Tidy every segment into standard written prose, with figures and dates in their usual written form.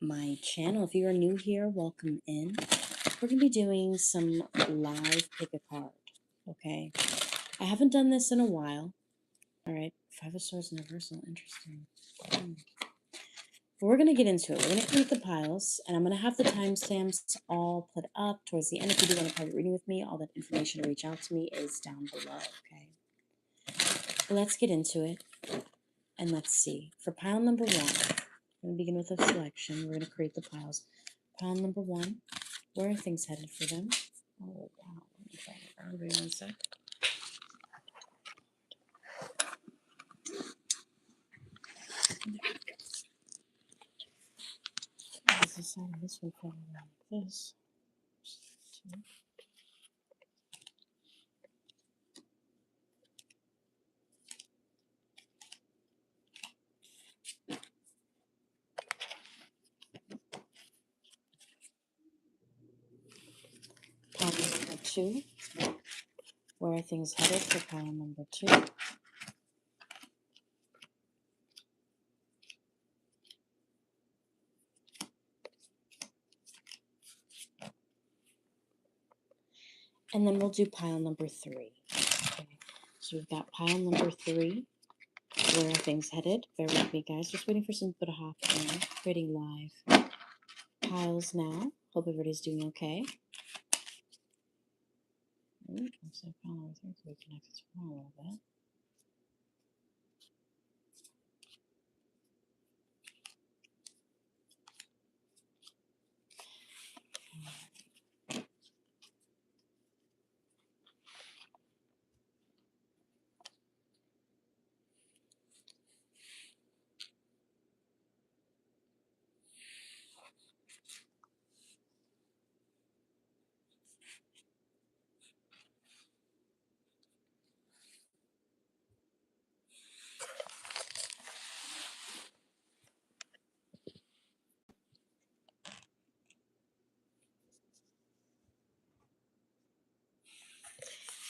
my channel. If you are new here, welcome in. We're going to be doing some live pick a card, okay? I haven't done this in a while. All right, Five of Swords Universal, interesting. But we're going to get into it. We're going to create the piles, and I'm going to have the timestamps all put up towards the end. If you do want a private reading with me, all that information to reach out to me is down below, okay? But let's get into it, and let's see. For pile number one, we're going to begin with a selection. We're going to create the piles. Pile number one, where are things headed for them? Oh, wow. Let me try it around. Wait 1 sec. This is side of this one falling like this. Pile number two, where are things headed for pile number two? And then we'll do pile number three. Okay. So we've got pile number three. Where are things headed? Bear with me, guys. Just waiting for some people to hop in. Creating live piles now. Hope everybody's doing okay. So pile number three can be connected to one a little bit.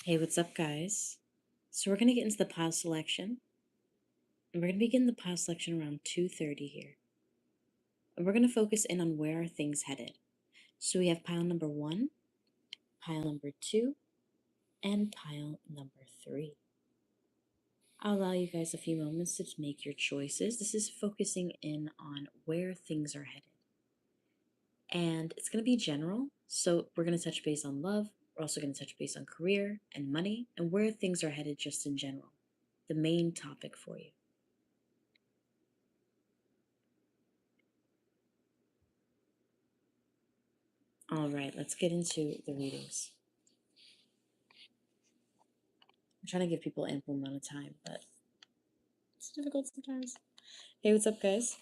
Hey, what's up, guys? So we're going to get into the pile selection. And we're going to begin the pile selection around 2:30 here. And we're going to focus in on where are things headed. So we have pile number one, pile number two, and pile number three. I'll allow you guys a few moments to make your choices. This is focusing in on where things are headed. And it's going to be general. So we're going to touch base on love. We're also going to touch base on career and money and where things are headed just in general. The main topic for you. All right, let's get into the readings. I'm trying to give people ample amount of time, but it's difficult sometimes. Hey, what's up, guys?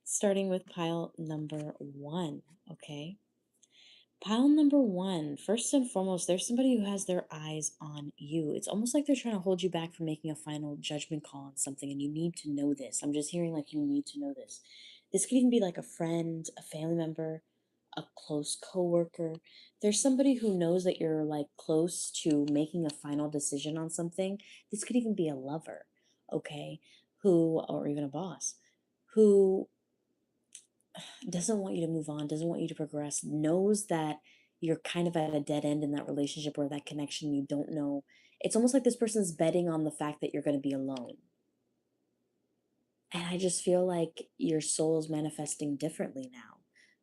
Starting with pile number one, okay? Pile number one, first and foremost, there's somebody who has their eyes on you. It's almost like they're trying to hold you back from making a final judgment call on something, and you need to know this. I'm just hearing like you need to know this. This could even be like a friend, a family member, a close coworker. There's somebody who knows that you're like close to making a final decision on something. This could even be a lover, okay, who, or even a boss, who doesn't want you to move on, doesn't want you to progress, knows that you're kind of at a dead end in that relationship or that connection. You don't know. It's almost like this person's betting on the fact that you're going to be alone. And I just feel like your soul is manifesting differently now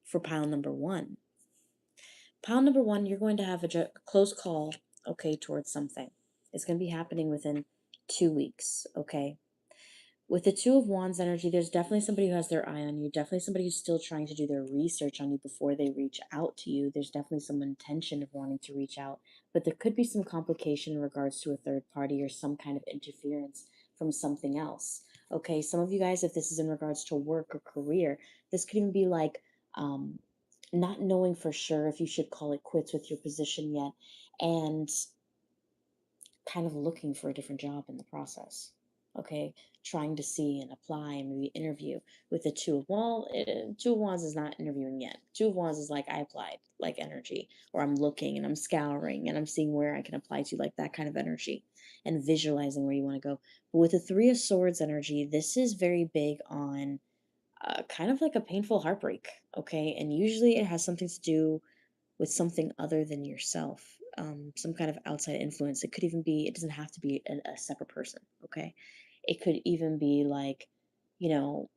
for pile number one. Pile number one, you're going to have a close call, okay, towards something. It's going to be happening within 2 weeks, okay? With the Two of Wands energy, there's definitely somebody who has their eye on you, definitely somebody who's still trying to do their research on you before they reach out to you. There's definitely some intention of wanting to reach out, but there could be some complication in regards to a third party or some kind of interference from something else. Okay, some of you guys, if this is in regards to work or career, this could even be like not knowing for sure if you should call it quits with your position yet and kind of looking for a different job in the process. Okay, trying to see and apply and maybe interview. With the Two of Wands, Two of Wands is not interviewing yet. Two of Wands is like I applied, like energy, or I'm looking and I'm scouring and I'm seeing where I can apply to, like that kind of energy, and visualizing where you want to go. But with the Three of Swords energy, this is very big on kind of like a painful heartbreak, okay? And usually it has something to do with something other than yourself, some kind of outside influence. It could even be, it doesn't have to be a separate person, okay? It could even be like, you know,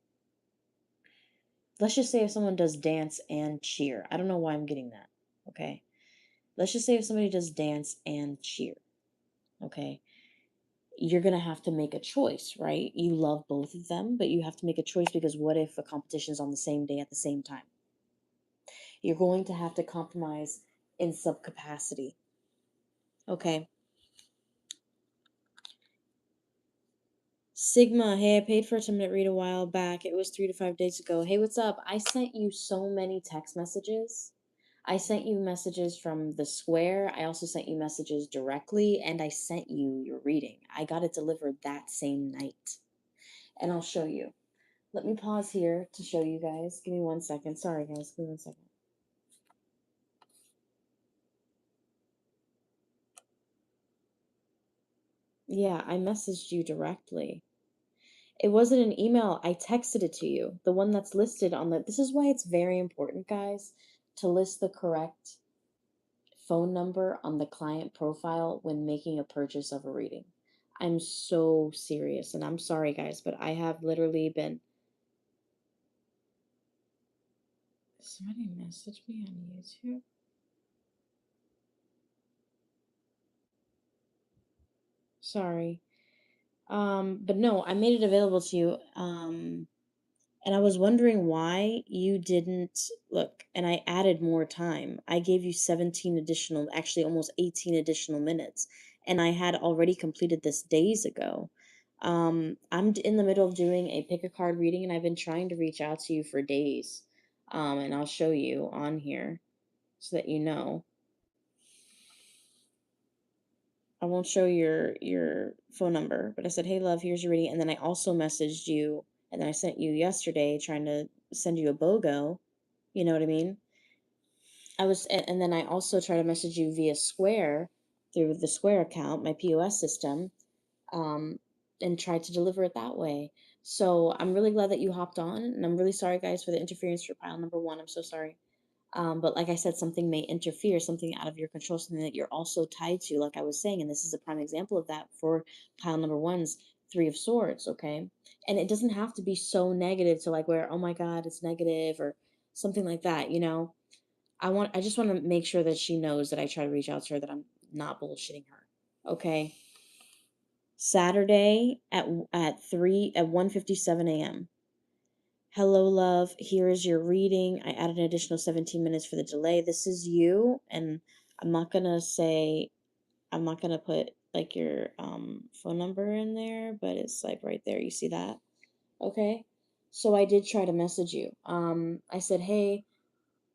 let's just say if someone does dance and cheer. I don't know why I'm getting that, okay? Let's just say if somebody does dance and cheer, okay? You're going to have to make a choice, right? You love both of them, but you have to make a choice because what if a competition's on the same day at the same time? You're going to have to compromise in some capacity, okay? Sigma, hey, I paid for a 10-minute read a while back. It was 3 to 5 days ago. Hey, what's up? I sent you so many text messages. I sent you messages from the square. I also sent you messages directly, and I sent you your reading. I got it delivered that same night. And I'll show you. Let me pause here to show you guys. Give me 1 second. Sorry, guys. Give me 1 second. Yeah, I messaged you directly. It wasn't an email. I texted it to you. The one that's listed on the. This is why it's very important, guys, to list the correct phone number on the client profile when making a purchase of a reading. I'm so serious, and I'm sorry, guys, but I have literally been. Somebody messaged me on YouTube. Sorry. But no, I made it available to you. And I was wondering why you didn't look, and I added more time. I gave you 17 additional, actually almost 18 additional minutes, and I had already completed this days ago. I'm in the middle of doing a pick a card reading, and I've been trying to reach out to you for days. And I'll show you on here so that you know. I won't show your phone number, but I said, "Hey, love, here's your reading," and then I also messaged you, and then I sent you yesterday trying to send you a BOGO. You know what I mean? And then I also try to message you via Square through the Square account, my POS system, um, and try to deliver it that way. So I'm really glad that you hopped on, and I'm really sorry, guys, for the interference for pile number one. I'm so sorry. But like I said, something may interfere, something out of your control, something that you're also tied to, like I was saying, and this is a prime example of that for pile number one's Three of Swords, okay? And it doesn't have to be so negative to like where, oh my God, it's negative or something like that, you know? I just want to make sure that she knows that I try to reach out to her, that I'm not bullshitting her. Okay. Saturday at 1:57 a.m. Hello, love. Here is your reading. I added an additional 17 minutes for the delay. This is you, and I'm not gonna say I'm not gonna put like your phone number in there, but it's like right there. You see that? Okay. So I did try to message you. I said, hey,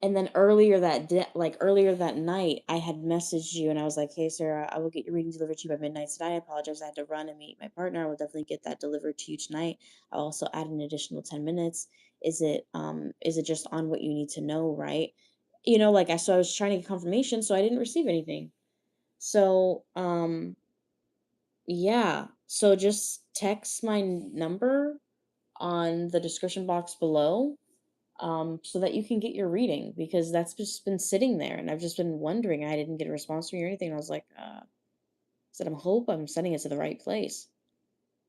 and then earlier that night, I had messaged you and I was like, "Hey, Sarah, I will get your reading delivered to you by midnight tonight. I apologize. I had to run and meet my partner. I will definitely get that delivered to you tonight. I'll also add an additional 10 minutes. Is it just on what you need to know, right? You know, so I was trying to get confirmation, so I didn't receive anything. So, yeah. So just text my number on the description box below, so that you can get your reading, because that's just been sitting there and I've just been wondering. I didn't get a response from you or anything. I was like, said, I'm sending it to the right place.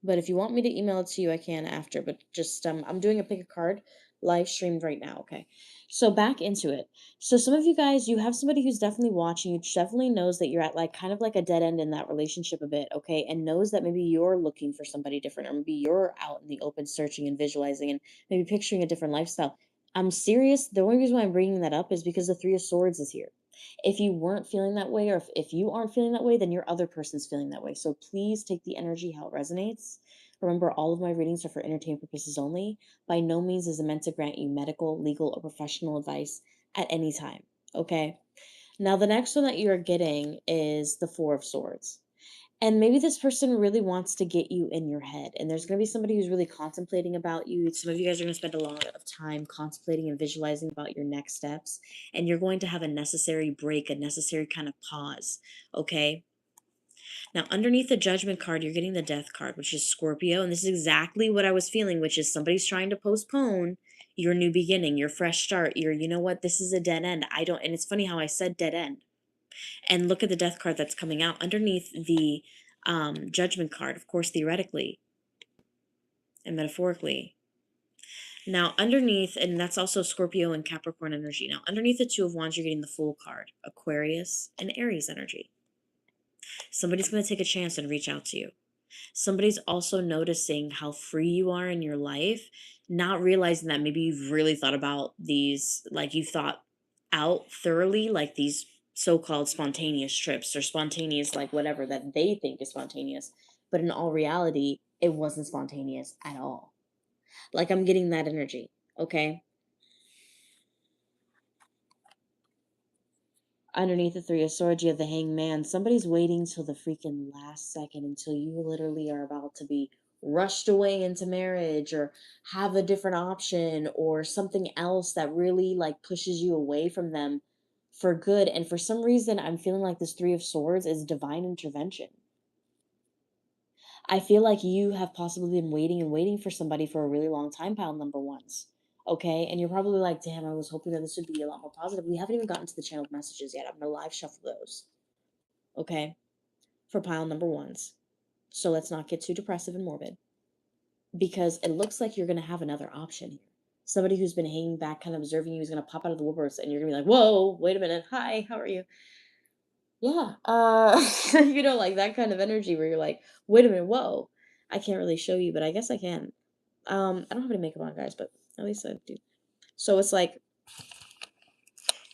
But if you want me to email it to you, I can after. But just I'm doing a pick a card live streamed right now. Okay, so back into it. So some of you guys, you have somebody who's definitely watching. You definitely knows that you're at like kind of like a dead end in that relationship a bit. Okay, and knows that maybe you're looking for somebody different, or maybe you're out in the open searching and visualizing and maybe picturing a different lifestyle. I'm serious. The only reason why I'm bringing that up is because the Three of Swords is here. If you weren't feeling that way, or if you aren't feeling that way, then your other person's feeling that way. So please take the energy how it resonates. Remember, all of my readings are for entertainment purposes only. By no means is it meant to grant you medical, legal, or professional advice at any time. Okay? Now, the next one that you're getting is the Four of Swords. And maybe this person really wants to get you in your head. And there's going to be somebody who's really contemplating about you. Some of you guys are going to spend a lot of time contemplating and visualizing about your next steps. And you're going to have a necessary break, a necessary kind of pause. Okay? Now, underneath the Judgment card, you're getting the Death card, which is Scorpio. And this is exactly what I was feeling, which is somebody's trying to postpone. your new beginning, your fresh start, your, you know what, this is a dead end. I don't, and it's funny how I said dead end. And look at the death card that's coming out underneath the judgment card, of course, theoretically and metaphorically. Now, underneath, and that's also Scorpio and Capricorn energy. Now, underneath the Two of Wands, you're getting the Fool card, Aquarius and Aries energy. Somebody's going to take a chance and reach out to you. Somebody's also noticing how free you are in your life, not realizing that maybe you've really thought about these, like you thought out thoroughly, like these so-called spontaneous trips or spontaneous, like whatever that they think is spontaneous. But in all reality, it wasn't spontaneous at all. Like I'm getting that energy, okay? Underneath the Three of Swords, you have the Hangman. Somebody's waiting till the freaking last second until you literally are about to be rushed away into marriage or have a different option or something else that really like pushes you away from them for good. And for some reason, I'm feeling like this Three of Swords is divine intervention. I feel like you have possibly been waiting and waiting for somebody for a really long time, pile number ones. Okay, and you're probably like, damn, I was hoping that this would be a lot more positive. We haven't even gotten to the channeled messages yet. I'm gonna live shuffle those. Okay, for pile number ones. So let's not get too depressive and morbid because it looks like you're gonna have another option here. Somebody who's been hanging back, kind of observing you, is gonna pop out of the woodworks, and you're gonna be like, whoa, wait a minute, hi, how are you? Yeah, you know, like that kind of energy where you're like, wait a minute, whoa, I can't really show you, but I guess I can. I don't have any makeup on, guys, but at least I do. So it's like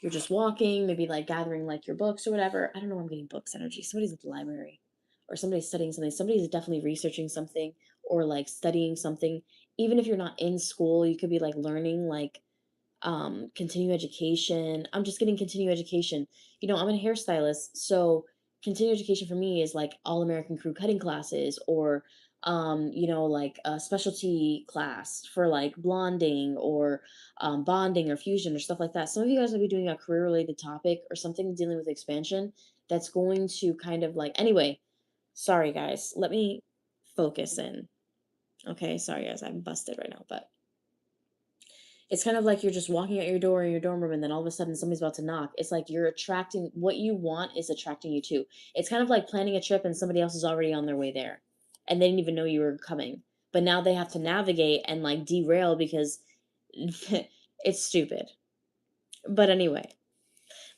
you're just walking, maybe like gathering like your books or whatever. I don't know why I'm getting books energy. Somebody's at the library or somebody's studying something. Somebody's definitely researching something or like studying something. Even if you're not in school, you could be like learning like continue education. I'm just getting continue education. You know, I'm a hairstylist, so continue education for me is like all American crew cutting classes or you know, like a specialty class for like blonding or bonding or fusion or stuff like that. Some of you guys will be doing a career related topic or something dealing with expansion that's going to kind of like, anyway, sorry guys, let me focus in. Okay, sorry guys, I'm busted right now, but it's kind of like you're just walking out your door in your dorm room and then all of a sudden somebody's about to knock. It's like you're attracting what you want is attracting you too. It's kind of like planning a trip and somebody else is already on their way there and they didn't even know you were coming. But now they have to navigate and like derail because it's stupid. But anyway,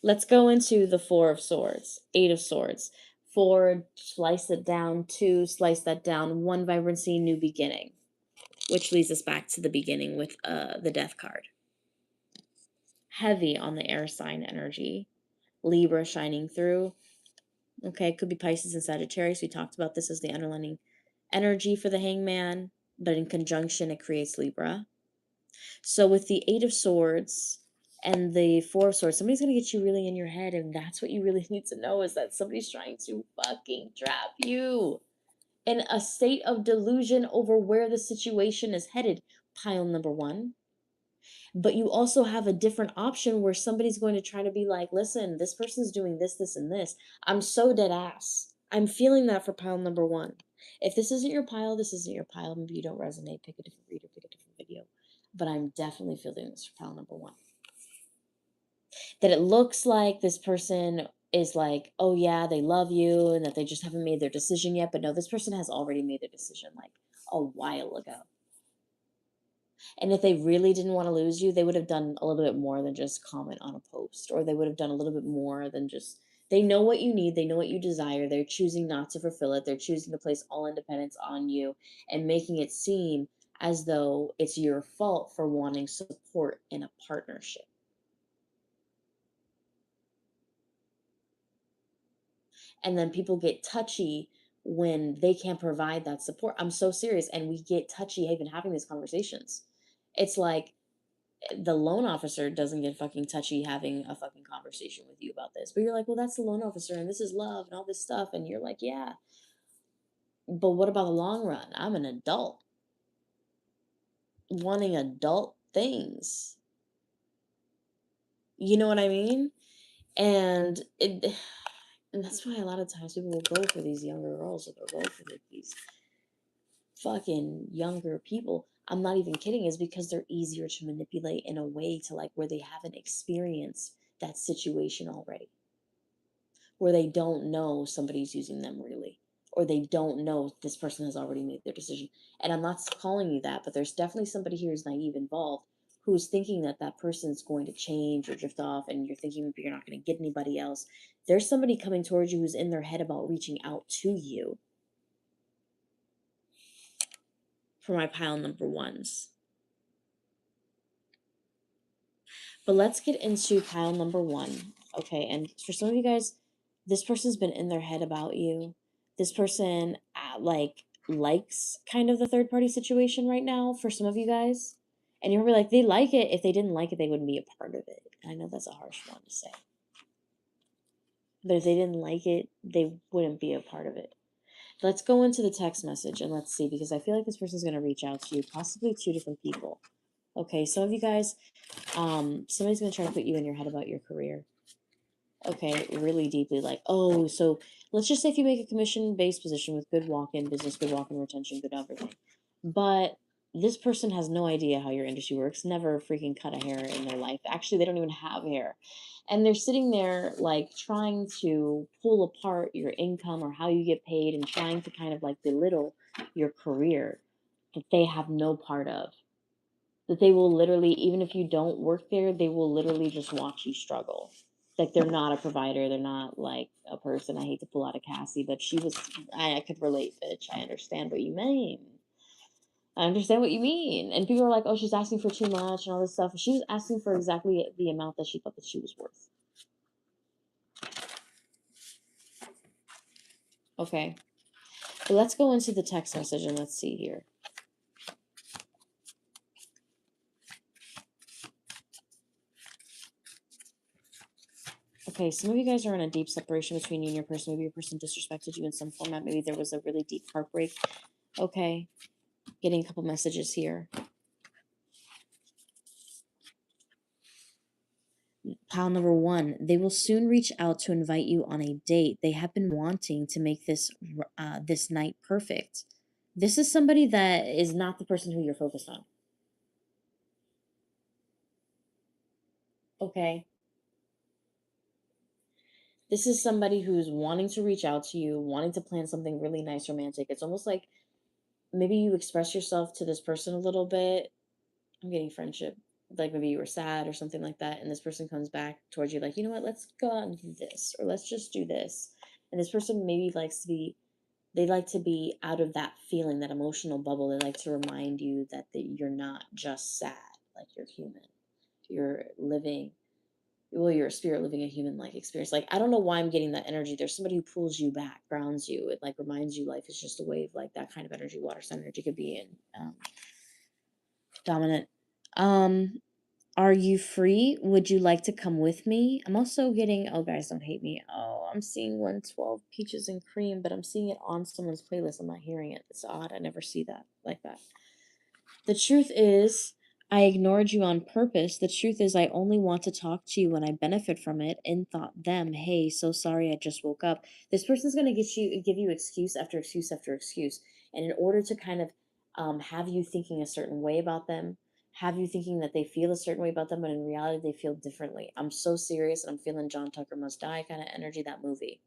let's go into the Four of Swords, Eight of Swords. Four, slice it down. Two, slice that down. One, vibrancy, new beginning. Which leads us back to the beginning with the Death card. Heavy on the air sign energy. Libra shining through. Okay, could be Pisces and Sagittarius. We talked about this as the underlining energy for the Hangman, but in conjunction, it creates Libra. So with the Eight of Swords and the Four of Swords, somebody's going to get you really in your head, and that's what you really need to know is that somebody's trying to fucking trap you in a state of delusion over where the situation is headed. Pile number one. But you also have a different option where somebody's going to try to be like, listen, this person's doing this, this, and this. I'm so dead ass. I'm feeling that for pile number one. If this isn't your pile, this isn't your pile. Maybe you don't resonate. Pick a different reader, pick a different video. But I'm definitely feeling this for pile number one. That it looks like this person is like, oh yeah, they love you and that they just haven't made their decision yet. But no, this person has already made their decision like a while ago. And if they really didn't want to lose you, they would have done a little bit more than just comment on a post, or they would have done a little bit more than just, they know what you need, they know what you desire, they're choosing not to fulfill it, they're choosing to place all independence on you and making it seem as though it's your fault for wanting support in a partnership. And then people get touchy when they can't provide that support. I'm so serious. And we get touchy even having these conversations. It's like, the loan officer doesn't get fucking touchy having a fucking conversation with you about this. But you're like, well, that's the loan officer and this is love and all this stuff. And you're like, yeah. But what about the long run? I'm an adult wanting adult things. You know what I mean? And and that's why a lot of times people will go for these younger girls or they'll go for these fucking younger people. I'm not even kidding, is because they're easier to manipulate in a way to like where they haven't experienced that situation already, where they don't know somebody's using them really, or they don't know this person has already made their decision. And I'm not calling you that, but there's definitely somebody here who's naive involved, who's thinking that that person's going to change or drift off, and you're thinking maybe you're not going to get anybody else. There's somebody coming towards you who's in their head about reaching out to you, for my pile number ones. But let's get into pile number one. Okay, and for some of you guys, this person's been in their head about you. This person likes kind of the third party situation right now for some of you guys. And you're gonna be like, they like it. If they didn't like it, they wouldn't be a part of it. I know that's a harsh one to say. But if they didn't like it, they wouldn't be a part of it. Let's go into the text message and let's see, because I feel like this person's gonna reach out to you, possibly two different people. Okay, some of you guys, somebody's gonna try to put you in your head about your career. Okay, really deeply, like, oh, so let's just say if you make a commission-based position with good walk-in business, good walk-in retention, good everything, but this person has no idea how your industry works, never freaking cut a hair in their life. Actually, they don't even have hair. And they're sitting there like trying to pull apart your income or how you get paid and trying to kind of like belittle your career that they have no part of. That they will literally, even if you don't work there, they will literally just watch you struggle. Like they're not a provider, they're not like a person. I hate to pull out a Cassie, but she was, I could relate, bitch. I understand what you mean. I understand what you mean. And people are like, oh, she's asking for too much and all this stuff. She was asking for exactly the amount that she thought that she was worth. Okay. But let's go into the text message and let's see here. Okay, some of you guys are in a deep separation between you and your person. Maybe your person disrespected you in some format. Maybe there was a really deep heartbreak. Okay, getting a couple messages here. Pile number one, they will soon reach out to invite you on a date. They have been wanting to make this night perfect. This is somebody that is not the person who you're focused on. Okay. This is somebody who's wanting to reach out to you, wanting to plan something really nice, romantic. It's almost like maybe you express yourself to this person a little bit. I'm getting friendship. Like maybe you were sad or something like that, and this person comes back towards you like, you know what, let's go out and do this, or let's just do this. And this person maybe likes to be, they like to be out of that feeling, that emotional bubble. They like to remind you that you're not just sad, like you're human. You're living, well, you're a spirit living a human like experience. Like, I don't know why I'm getting that energy. There's somebody who pulls you back, grounds you. It like reminds you life is just a wave, like that kind of energy. Water sign energy could be in dominant. Um, are you free? Would you like to come with me? I'm also getting, oh, guys, don't hate me. Oh, I'm seeing 112 peaches and cream, but I'm seeing it on someone's playlist. I'm not hearing it. It's odd. I never see that like that. The truth is, I ignored you on purpose. The truth is, I only want to talk to you when I benefit from it. And thought them, hey, so sorry, I just woke up. This person's gonna give you excuse after excuse after excuse, and in order to kind of have you thinking a certain way about them, have you thinking that they feel a certain way about them, but in reality they feel differently. I'm so serious, and I'm feeling John Tucker Must Die kind of energy. That movie,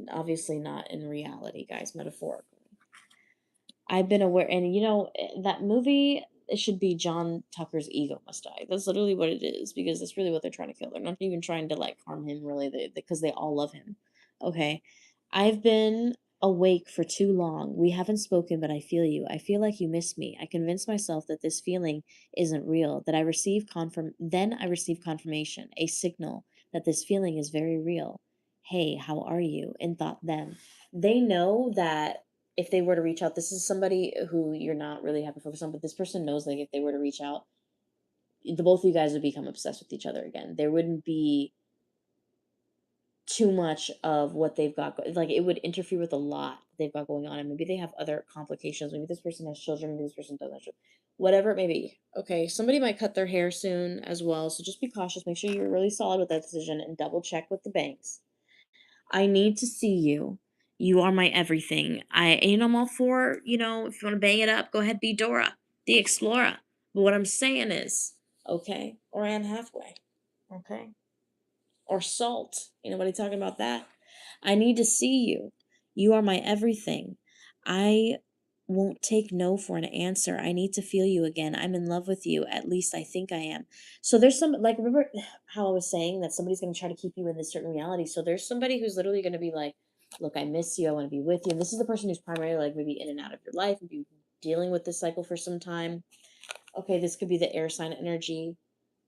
obviously not in reality, guys, metaphorically. I've been aware, and that movie, it should be John Tucker's ego must die. That's literally what it is, because that's really what they're trying to kill. They're not even trying to like harm him, really, because they all love him. Okay, I've been awake for too long. We haven't spoken, but I feel you. I feel like you miss me. I convinced myself that this feeling isn't real. That I receive Then I receive confirmation, a signal that this feeling is very real. Hey, how are you? And thought them. They know that if they were to reach out, this is somebody who you're not really having focus on, but this person knows like if they were to reach out, the both of you guys would become obsessed with each other again. There wouldn't be too much of what they've got. Like it would interfere with a lot they've got going on, and maybe they have other complications. Maybe this person has children. Maybe this person doesn't have children. Whatever it may be. Okay, somebody might cut their hair soon as well, so just be cautious. Make sure you're really solid with that decision and double check with the banks. I need to see you. You are my everything. I'm all for, if you want to bang it up, go ahead, be Dora. the explorer. But what I'm saying is, okay, or Anne Halfway, okay, or Salt. Ain't nobody talking about that. I need to see you. You are my everything. I won't take no for an answer. I need to feel you again. I'm in love with you. At least I think I am. So there's some, like, remember how I was saying that somebody's going to try to keep you in this certain reality. So there's somebody who's literally going to be like, look, I miss you. I want to be with you. And this is the person who's primarily like maybe in and out of your life, maybe dealing with this cycle for some time. Okay, this could be the air sign energy.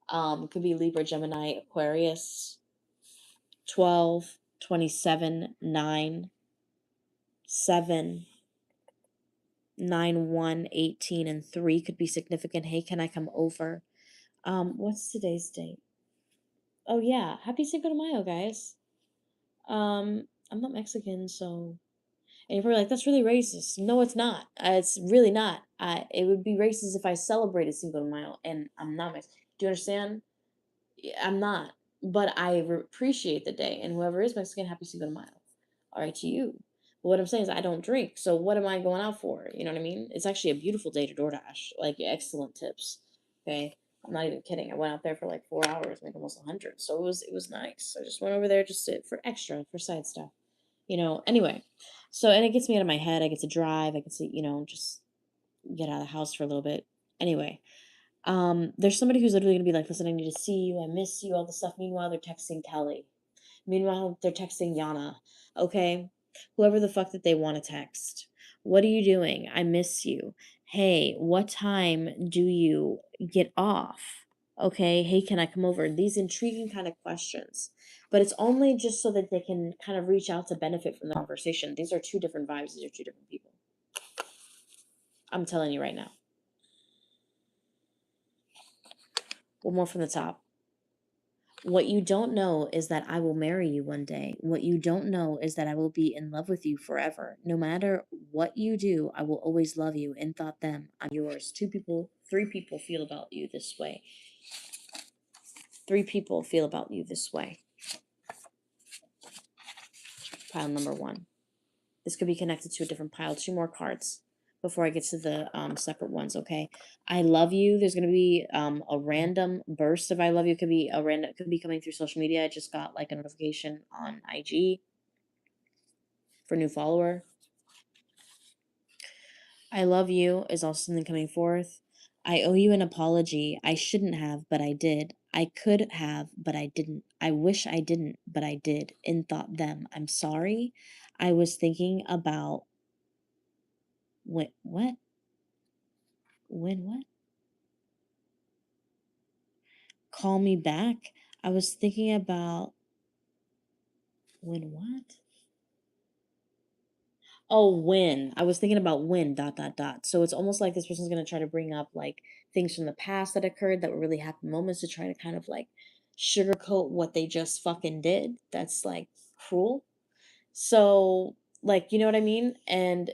Could be Libra, Gemini, Aquarius. 12, 27, 9, 7, 9, 1, 18, and 3 could be significant. Hey, can I come over? What's today's date? Oh yeah, happy Cinco de Mayo, guys. I'm not Mexican, so, and you're probably like, that's really racist. No, it's not. It's really not. It would be racist if I celebrated Cinco de Mayo, and I'm not Mexican. Do you understand? I'm not, but I appreciate the day. And whoever is Mexican, happy Cinco de Mayo. All right, to you. But what I'm saying is, I don't drink. So what am I going out for? You know what I mean? It's actually a beautiful day to DoorDash. Like, excellent tips. Okay, I'm not even kidding. I went out there for like 4 hours, made almost 100. So it was nice. I just went over there just for extra, for side stuff. Anyway. So, and it gets me out of my head. I get to drive. I get to, just get out of the house for a little bit. Anyway, there's somebody who's literally gonna be like, listen, I need to see you, I miss you, all this stuff. Meanwhile, they're texting Kelly. Meanwhile, they're texting Yana. Okay? Whoever the fuck that they want to text. What are you doing? I miss you. Hey, what time do you get off? Okay, hey, can I come over? These intriguing kind of questions. But it's only just so that they can kind of reach out to benefit from the conversation. These are two different vibes, these are two different people. I'm telling you right now. One more from the top. What you don't know is that I will marry you one day. What you don't know is that I will be in love with you forever. No matter what you do, I will always love you. In thought, them, I'm yours. 2 people, 3 people feel about you this way. 3 people feel about you this way. Pile number 1. This could be connected to a different pile. 2 more cards before I get to the separate ones, okay? I love you. There's going to be a random burst of I love you. Could be coming through social media. I just got like a notification on IG for new follower. I love you is also something coming forth. I owe you an apology. I shouldn't have, but I did. I could have, but I didn't. I wish I didn't, but I did. In thought, them. I'm sorry. I was thinking about what? When what? Call me back. I was thinking about when what? Oh, when. I was thinking about when, dot, dot, dot. So it's almost like this person's going to try to bring up like things from the past that occurred that were really happy moments to try to kind of like sugarcoat what they just fucking did. That's like cruel. So, like, you know what I mean? And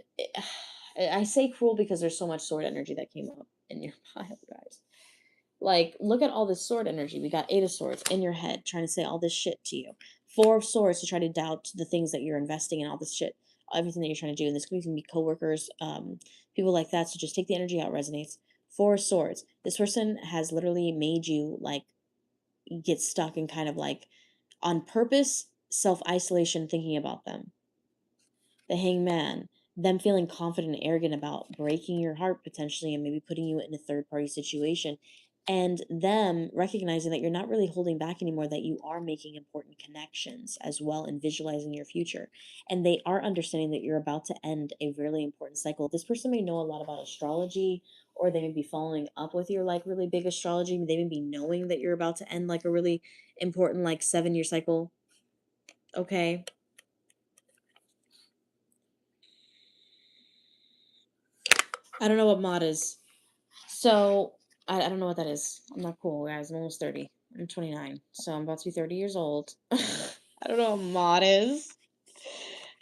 I say cruel because there's so much sword energy that came up in your pile, guys. Like, look at all this sword energy. We got 8 of swords in your head trying to say all this shit to you. 4 of swords to try to doubt the things that you're investing in, all this shit, everything that you're trying to do. And this could even be coworkers, people like that. So just take the energy out, resonates. 4 of swords. This person has literally made you like get stuck in kind of like on purpose self-isolation thinking about them. The hangman, them feeling confident and arrogant about breaking your heart potentially and maybe putting you in a third party situation, and them recognizing that you're not really holding back anymore, that you are making important connections as well and visualizing your future. And they are understanding that you're about to end a really important cycle. This person may know a lot about astrology, or they may be following up with your like really big astrology. They may be knowing that you're about to end like a really important like 7-year cycle. Okay. I don't know what mod is. So, I don't know what that is. I'm not cool, guys. I'm almost 30. I'm 29. So, I'm about to be 30 years old. I don't know what mod is.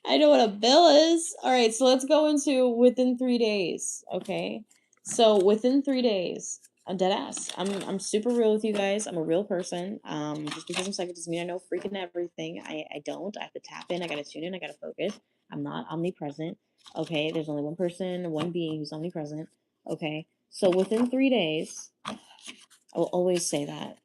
I know what a bill is. All right, so let's go into within 3 days, okay? So, within 3 days, I'm dead ass. I'm super real with you guys. I'm a real person. Just because I'm psychic doesn't mean I know freaking everything. I don't. I have to tap in. I gotta tune in. I gotta focus. I'm not omnipresent. Okay, there's only one person, one being who's omnipresent. Okay, So within 3 days, I will always say that.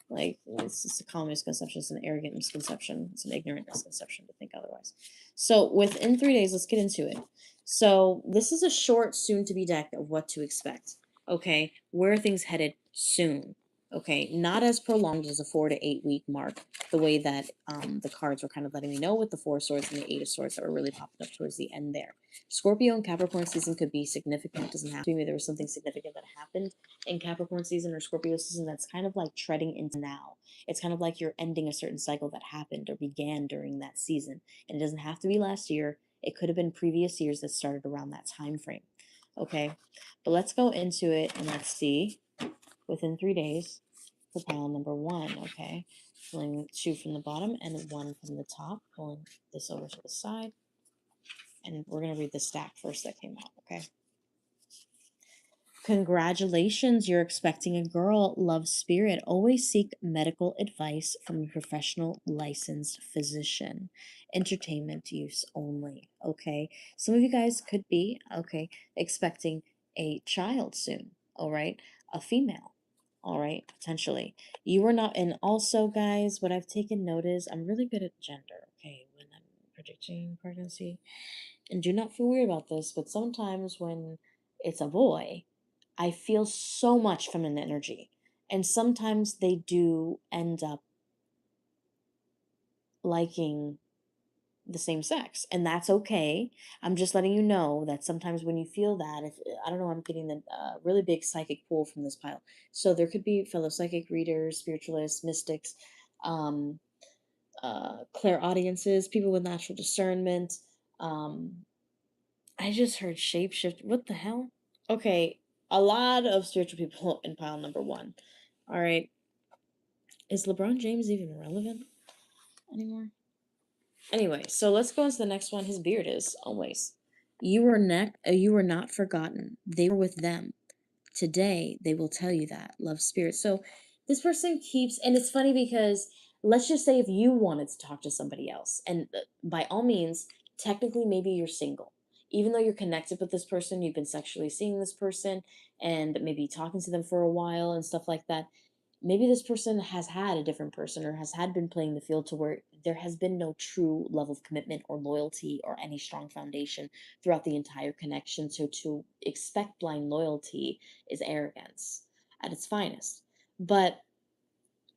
Like, it's just a common misconception. It's an arrogant misconception. It's an ignorant misconception to think otherwise. So within 3 days, let's get into it. So this is a short, soon-to-be deck of what to expect. Okay, where are things headed soon? Okay, not as prolonged as a 4 to 8 week mark, the way that the cards were kind of letting me know with the Four of Swords and the Eight of Swords that were really popping up towards the end there. Scorpio and Capricorn season could be significant. It doesn't have to be. Maybe there was something significant that happened in Capricorn season or Scorpio season that's kind of like treading into now. It's kind of like you're ending a certain cycle that happened or began during that season. And it doesn't have to be last year. It could have been previous years that started around that time frame. Okay, but let's go into it and let's see within 3 days for pile number 1. Okay, pulling 2 from the bottom and 1 from the top, pulling this over to the side, and we're going to read the stack first that came out. Okay, congratulations, you're expecting a girl. Love spirit. Always seek medical advice from a professional licensed physician. Entertainment use only. Okay. Some of you guys could be, okay, expecting a child soon. All right. A female. All right. Potentially. You are not, and also, guys, what I've taken note is I'm really good at gender. Okay. When I'm predicting pregnancy. And do not feel weird about this, but sometimes when it's a boy, I feel so much feminine energy. And sometimes they do end up liking the same sex. And that's okay. I'm just letting you know that sometimes when you feel that, if I don't know, I'm getting the really big psychic pull from this pile. So there could be fellow psychic readers, spiritualists, mystics, um, clairaudiences, people with natural discernment. Um, I just heard shapeshift. What the hell? Okay, a lot of spiritual people in pile number 1. All right. Is LeBron James even relevant anymore? Anyway, so let's go on to the next one. His beard is always. You were not forgotten. They were with them. Today they will tell you that. Love spirit. So this person keeps, and it's funny because let's just say if you wanted to talk to somebody else, and by all means, technically maybe you're single. Even though you're connected with this person, you've been sexually seeing this person and maybe talking to them for a while and stuff like that, maybe this person has had a different person or has had been playing the field to where there has been no true level of commitment or loyalty or any strong foundation throughout the entire connection. So to expect blind loyalty is arrogance at its finest. But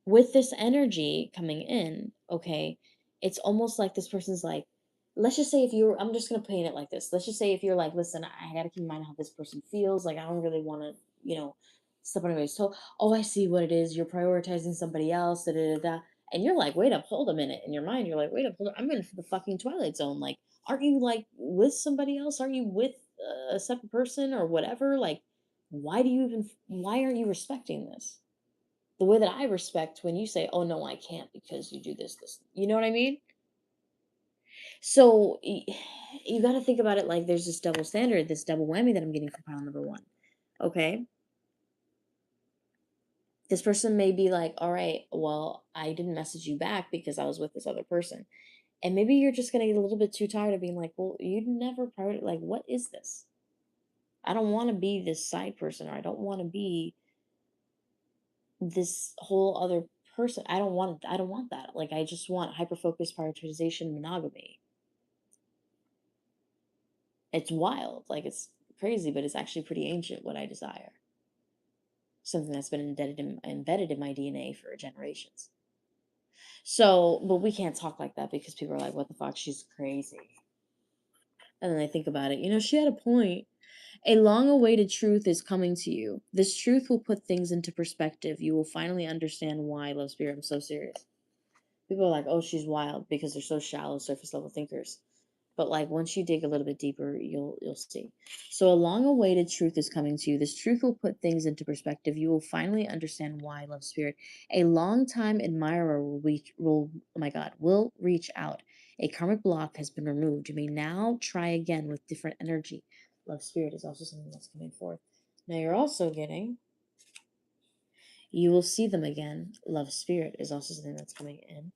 with this energy coming in, okay, it's almost like this person's like, let's just say if you're, I'm just going to paint it like this. Let's just say if you're like, listen, I got to keep in mind how this person feels. Like, I don't really want to, step on anybody's toe. Oh, I see what it is. You're prioritizing somebody else. Da, da, da, da. And you're like, wait up, hold a minute. In your mind, you're like, wait up, hold up. I'm in for the fucking Twilight Zone. Like, aren't you like with somebody else? Aren't you with a separate person or whatever? Like, why aren't you respecting this? The way that I respect when you say, "Oh no, I can't because you do this, this." You know what I mean? So you got to think about it like there's this double standard, this double whammy that I'm getting from pile number 1. Okay, this person may be like, "All right, well, I didn't message you back because I was with this other person," and maybe you're just gonna get a little bit too tired of being like, "Well, you never priority. Like, what is this? I don't want to be this side person, or I don't want to be this whole other person. I don't want that. Like, I just want hyper focused prioritization monogamy." It's wild, like it's crazy, but it's actually pretty ancient what I desire. Something that's been embedded in my DNA for generations. So, but we can't talk like that because people are like, what the fuck, she's crazy. And then I think about it, she had a point. A long awaited truth is coming to you. This truth will put things into perspective. You will finally understand why, love spirit. I'm so serious. People are like, oh, she's wild because they're so shallow, surface level thinkers. But like once you dig a little bit deeper, you'll see. So a long-awaited truth is coming to you. This truth will put things into perspective. You will finally understand why, love spirit. A long-time admirer will reach out. A karmic block has been removed. You may now try again with different energy. Love spirit is also something that's coming forth. Now you're also getting. You will see them again. Love spirit is also something that's coming in.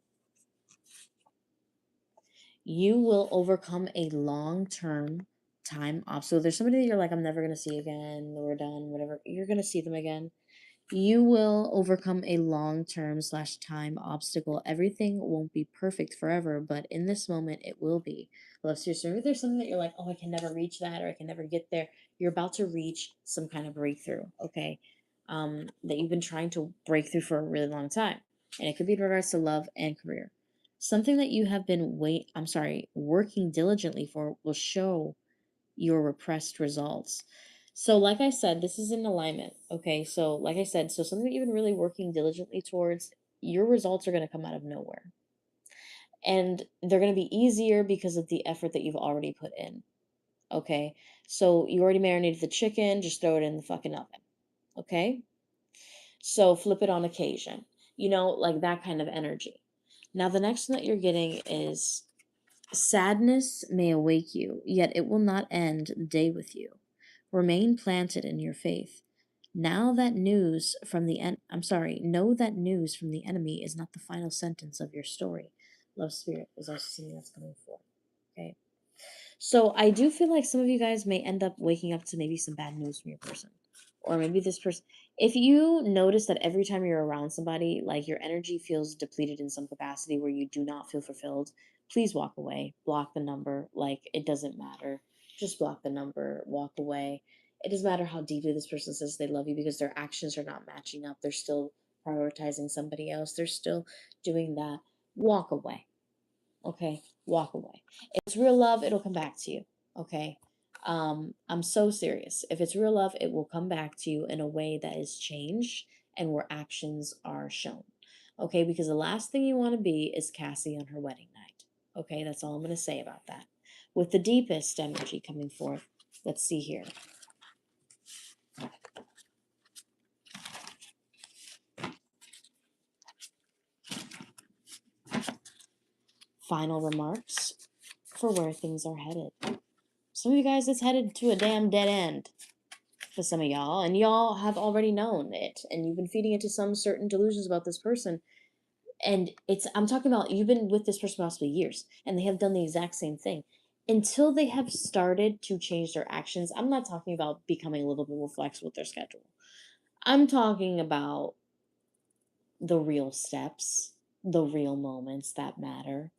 You will overcome a long-term time obstacle. There's somebody that you're like, I'm never gonna see again, we're done, whatever. You're gonna see them again. You will overcome a long-term/time obstacle. Everything won't be perfect forever, but in this moment, it will be. Love seriously. Maybe there's something that you're like, oh, I can never reach that, or I can never get there. You're about to reach some kind of breakthrough, okay? That you've been trying to break through for a really long time. And it could be in regards to love and career. Something that you have been working diligently for will show your repressed results. So, like I said, this is in alignment. Okay. So, like I said, so something that you've been really working diligently towards, your results are going to come out of nowhere. And they're going to be easier because of the effort that you've already put in. Okay. So, you already marinated the chicken, just throw it in the fucking oven. Okay. So, flip it on occasion, like that kind of energy. Now, the next one that you're getting is sadness may awake you, yet it will not end the day with you. Remain planted in your faith. Now that news from the know that news from the enemy is not the final sentence of your story. Love spirit is also something that's coming forth. Okay. So I do feel like some of you guys may end up waking up to maybe some bad news from your person. Or maybe this person, if you notice that every time you're around somebody, like your energy feels depleted in some capacity where you do not feel fulfilled, please walk away. Block the number. Like, it doesn't matter. Just block the number. Walk away. It doesn't matter how deeply this person says they love you, because their actions are not matching up. They're still prioritizing somebody else. They're still doing that. Walk away. Okay, walk away. If it's real love, it'll come back to you. Okay. I'm so serious. If it's real love, it will come back to you in a way that is changed and where actions are shown. Okay, because the last thing you want to be is Cassie on her wedding night. Okay, that's all I'm going to say about that. With the deepest energy coming forth, let's see here. Final remarks for where things are headed. Some of you guys, it's headed to a damn dead end for some of y'all, and y'all have already known it, and you've been feeding into some certain delusions about this person. And I'm talking about, you've been with this person possibly years, and they have done the exact same thing until they have started to change their actions. I'm not talking about becoming a little bit more flexible with their schedule. I'm talking about the real steps, the real moments that matter,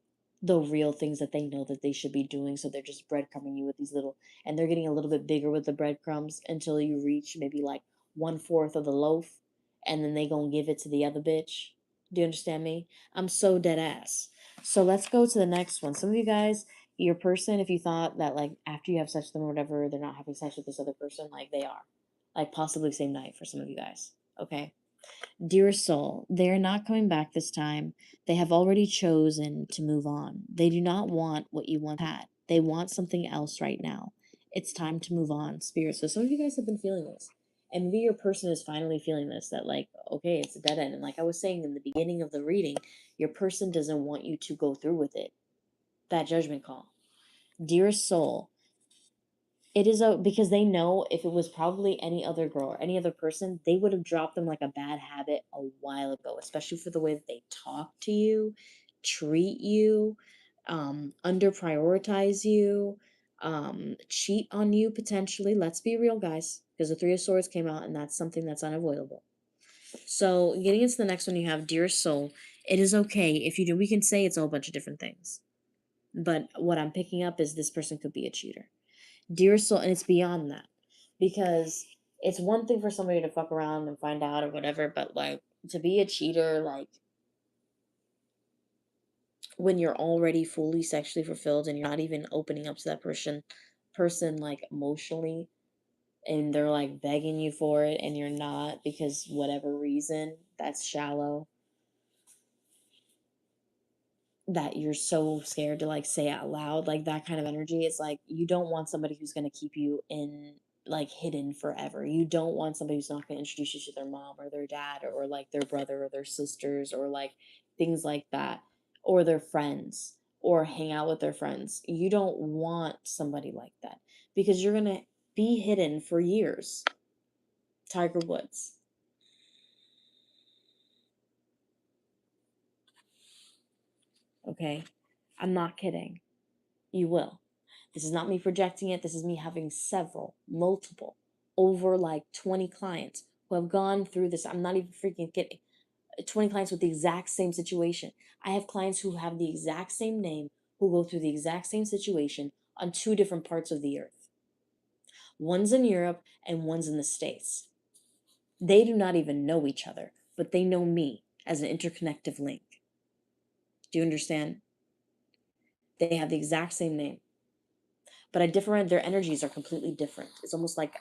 the real things that they know that they should be doing. So they're just breadcrumbing you with these little, and they're getting a little bit bigger with the breadcrumbs until you reach maybe like 1/4 of the loaf, and then they gonna give it to the other bitch. Do you understand me? I'm so dead ass. So let's go to the next one. Some of you guys, your person, if you thought that like after you have sex with them or whatever, they're not having sex with this other person, like they are. Like possibly same night for some of you guys. Okay. Dear soul, they are not coming back this time. They have already chosen to move on. They do not want what you once had. They want something else right now. It's time to move on, spirit. So some of you guys have been feeling this. And maybe your person is finally feeling this, that like, okay, it's a dead end. And like I was saying in the beginning of the reading, your person doesn't want you to go through with it. That judgment call. Dear soul, it is because they know if it was probably any other girl or any other person, they would have dropped them like a bad habit a while ago, especially for the way that they talk to you, treat you, under prioritize you, cheat on you potentially. Let's be real, guys, because the Three of Swords came out, and that's something that's unavoidable. So, getting into the next one, you have Dear Soul. It is okay if you do. We can say it's a whole bunch of different things, but what I'm picking up is this person could be a cheater. Dear soul, and it's beyond that, because it's one thing for somebody to fuck around and find out or whatever, but like to be a cheater, like when you're already fully sexually fulfilled and you're not even opening up to that person like emotionally, and they're like begging you for it and you're not because whatever reason, that's shallow. That you're so scared to like say out loud, like that kind of energy. It's like you don't want somebody who's going to keep you in like hidden forever. You don't want somebody who's not going to introduce you to their mom or their dad or like their brother or their sisters or like things like that, or their friends, or hang out with their friends. You don't want somebody like that because you're going to be hidden for years. Tiger Woods. Okay, I'm not kidding. You will. This is not me projecting it. This is me having multiple, over like 20 clients who have gone through this. I'm not even freaking kidding. 20 clients with the exact same situation. I have clients who have the exact same name, who go through the exact same situation on two different parts of the earth. One's in Europe and one's in the States. They do not even know each other, but they know me as an interconnective link. Do you understand? They have the exact same name, but their energies are completely different. It's almost like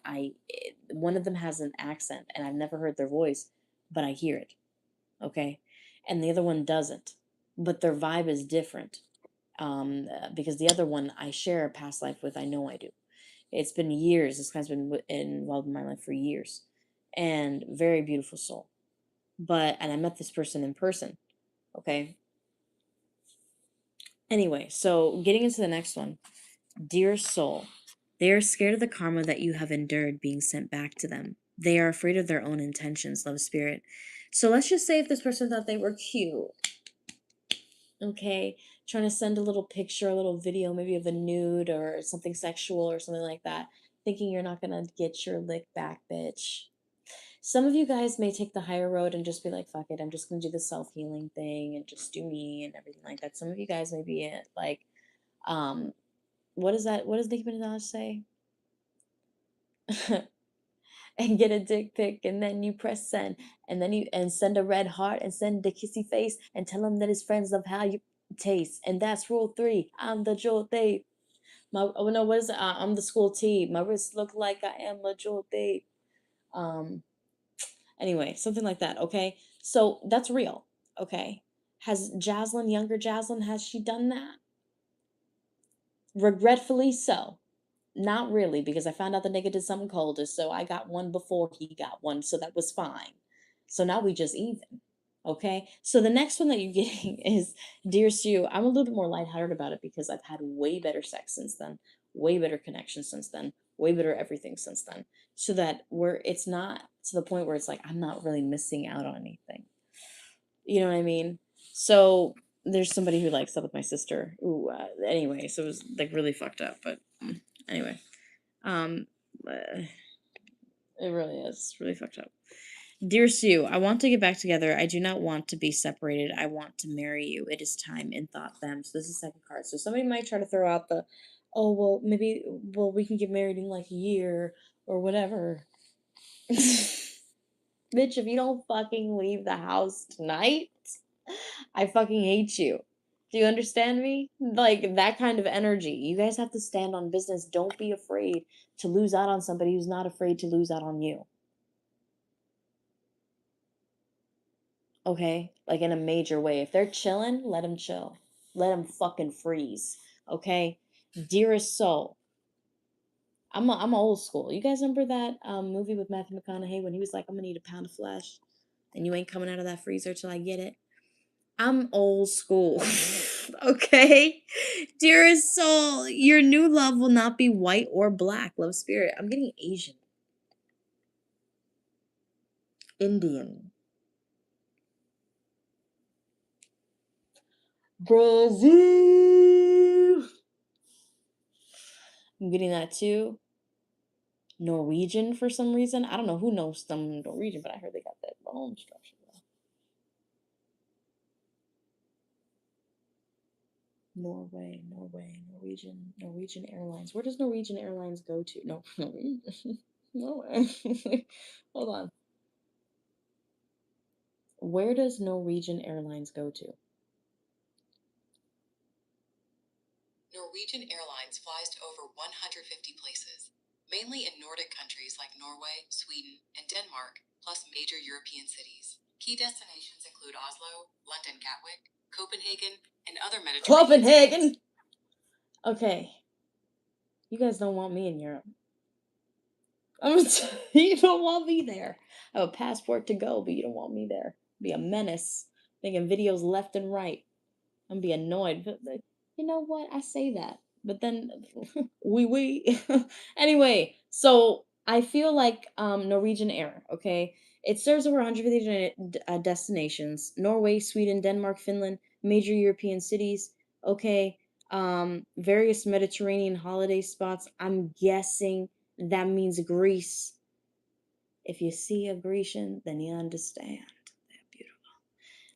one of them has an accent and I've never heard their voice, but I hear it. Okay. And the other one doesn't, but their vibe is different. Because the other one I share a past life with, I know I do. It's been years. This guy's been involved in my life for years, and very beautiful soul. And I met this person in person. Okay. Anyway, so getting into the next one. Dear soul, they are scared of the karma that you have endured being sent back to them. They are afraid of their own intentions, love spirit. So let's just say if this person thought they were cute, okay, trying to send a little picture, a little video, maybe of a nude or something sexual or something like that, thinking you're not gonna get your lick back, bitch. Some of you guys may take the higher road and just be like, fuck it, I'm just gonna do the self-healing thing and just do me and everything like that. Some of you guys may be like, what is that? What does Nicki Minaj say? And get a dick pic and then you press send and then you send a red heart and send the kissy face and tell him that his friends love how you taste. And that's rule 3. I'm the jewel thief. Oh no, what is it? I'm the school T. My wrists look like I am a jewel thief. Anyway, something like that. Okay, so that's real. Okay, has younger Jaslyn, has she done that? Regretfully so. Not really, because I found out the nigga did something colder, so I got one before he got one, so that was fine. So now we just even. Okay? So the next one that you're getting is Dear Sue. I'm a little bit more lighthearted about it because I've had way better sex since then, way better connection since then, way better everything since then. So that it's not to the point where it's like I'm not really missing out on anything. You know what I mean? So there's somebody who like slept with my sister. Ooh, anyway, so it was like really fucked up, but anyway. Um, uh, it really is really fucked up. Dear Sue, I want to get back together. I do not want to be separated. I want to marry you. It is time in thought them. So this is the second card. So somebody might try to throw out oh well, maybe we can get married in like a year or whatever. Bitch, if you don't fucking leave the house tonight, I fucking hate you. Do you understand me? Like that kind of energy. You guys have to stand on business. Don't be afraid to lose out on somebody who's not afraid to lose out on you. Okay? Like in a major way. If they're chilling, let them chill. Let them fucking freeze. Okay? Dearest soul. I'm old school. You guys remember that movie with Matthew McConaughey when he was like, I'm gonna need a pound of flesh and you ain't coming out of that freezer till I get it? I'm old school. Okay? Dearest soul, your new love will not be white or black, love spirit. I'm getting Asian. Indian. Brazil. I'm getting that too. Norwegian for some reason. I don't know who knows some Norwegian, but I heard they got that bone structure. Norwegian Airlines. Where does Norwegian Airlines go to? No, Norway. Hold on. Where does Norwegian Airlines go to? Norwegian Airlines flies to over 150 places, mainly in Nordic countries like Norway, Sweden, and Denmark, plus major European cities. Key destinations include Oslo, London Gatwick, Copenhagen, and other Mediterranean Copenhagen! cities. Okay. You guys don't want me in Europe. You don't want me there. I have a passport to go, but you don't want me there. Be a menace, making videos left and right. I'm be annoyed. But you know what? I say that, but then we. Anyway, so I feel like Norwegian Air. Okay, it serves over 150 destinations: Norway, Sweden, Denmark, Finland, major European cities. Okay, Various Mediterranean holiday spots. I'm guessing that means Greece. If you see a Grecian, then you understand. They're beautiful.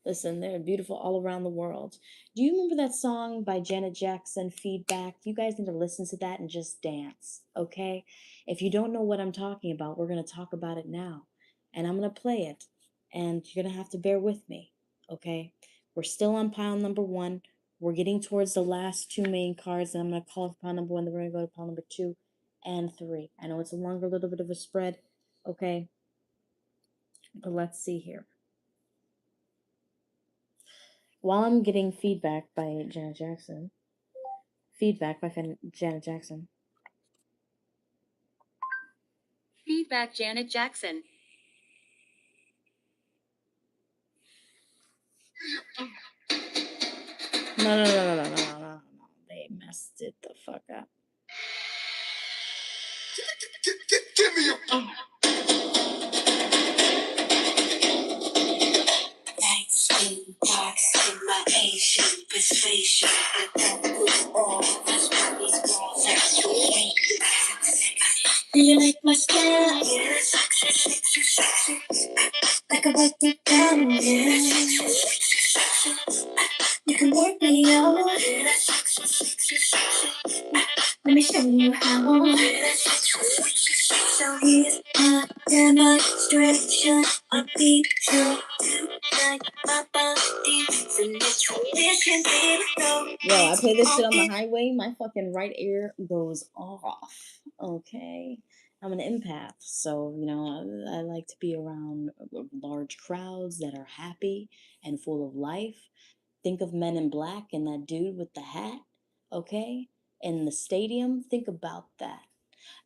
Listen, they're beautiful all around the world. Do you remember that song by Janet Jackson, Feedback? You guys need to listen to that and just dance, okay? If you don't know what I'm talking about, we're going to talk about it now. And I'm going to play it. And you're going to have to bear with me, okay? We're still on pile number 1. We're getting towards the last 2 main cards. And I'm going to call it pile number 1. Then we're going to go to pile number 2 and 3. I know it's a longer little bit of a spread, okay? But let's see here. While I'm getting feedback by Janet Jackson, Janet Jackson. Feedback Janet Jackson. No. They messed it the fuck up. Give me a. Night skin, dark skin, my Asian persuasion. But that was all. That's why these girls are so weak. Do you like my style? Yeah, sexy, sexy, sexy. Like a wicked diamond, yeah. Sexy, sexy, sexy. You can work me out. Yeah, sexy, sexy, sexy. Let me show you how. Yeah, sexy, sexy, sexy. So here's my demonstration. I'll be sure you like my body. So let's tradition, baby. Yo, I play this shit on the highway, my fucking right ear goes off. Okay. I'm an empath, so I like to be around large crowds that are happy and full of life. Think of Men in Black and that dude with the hat, okay? In the stadium, think about that.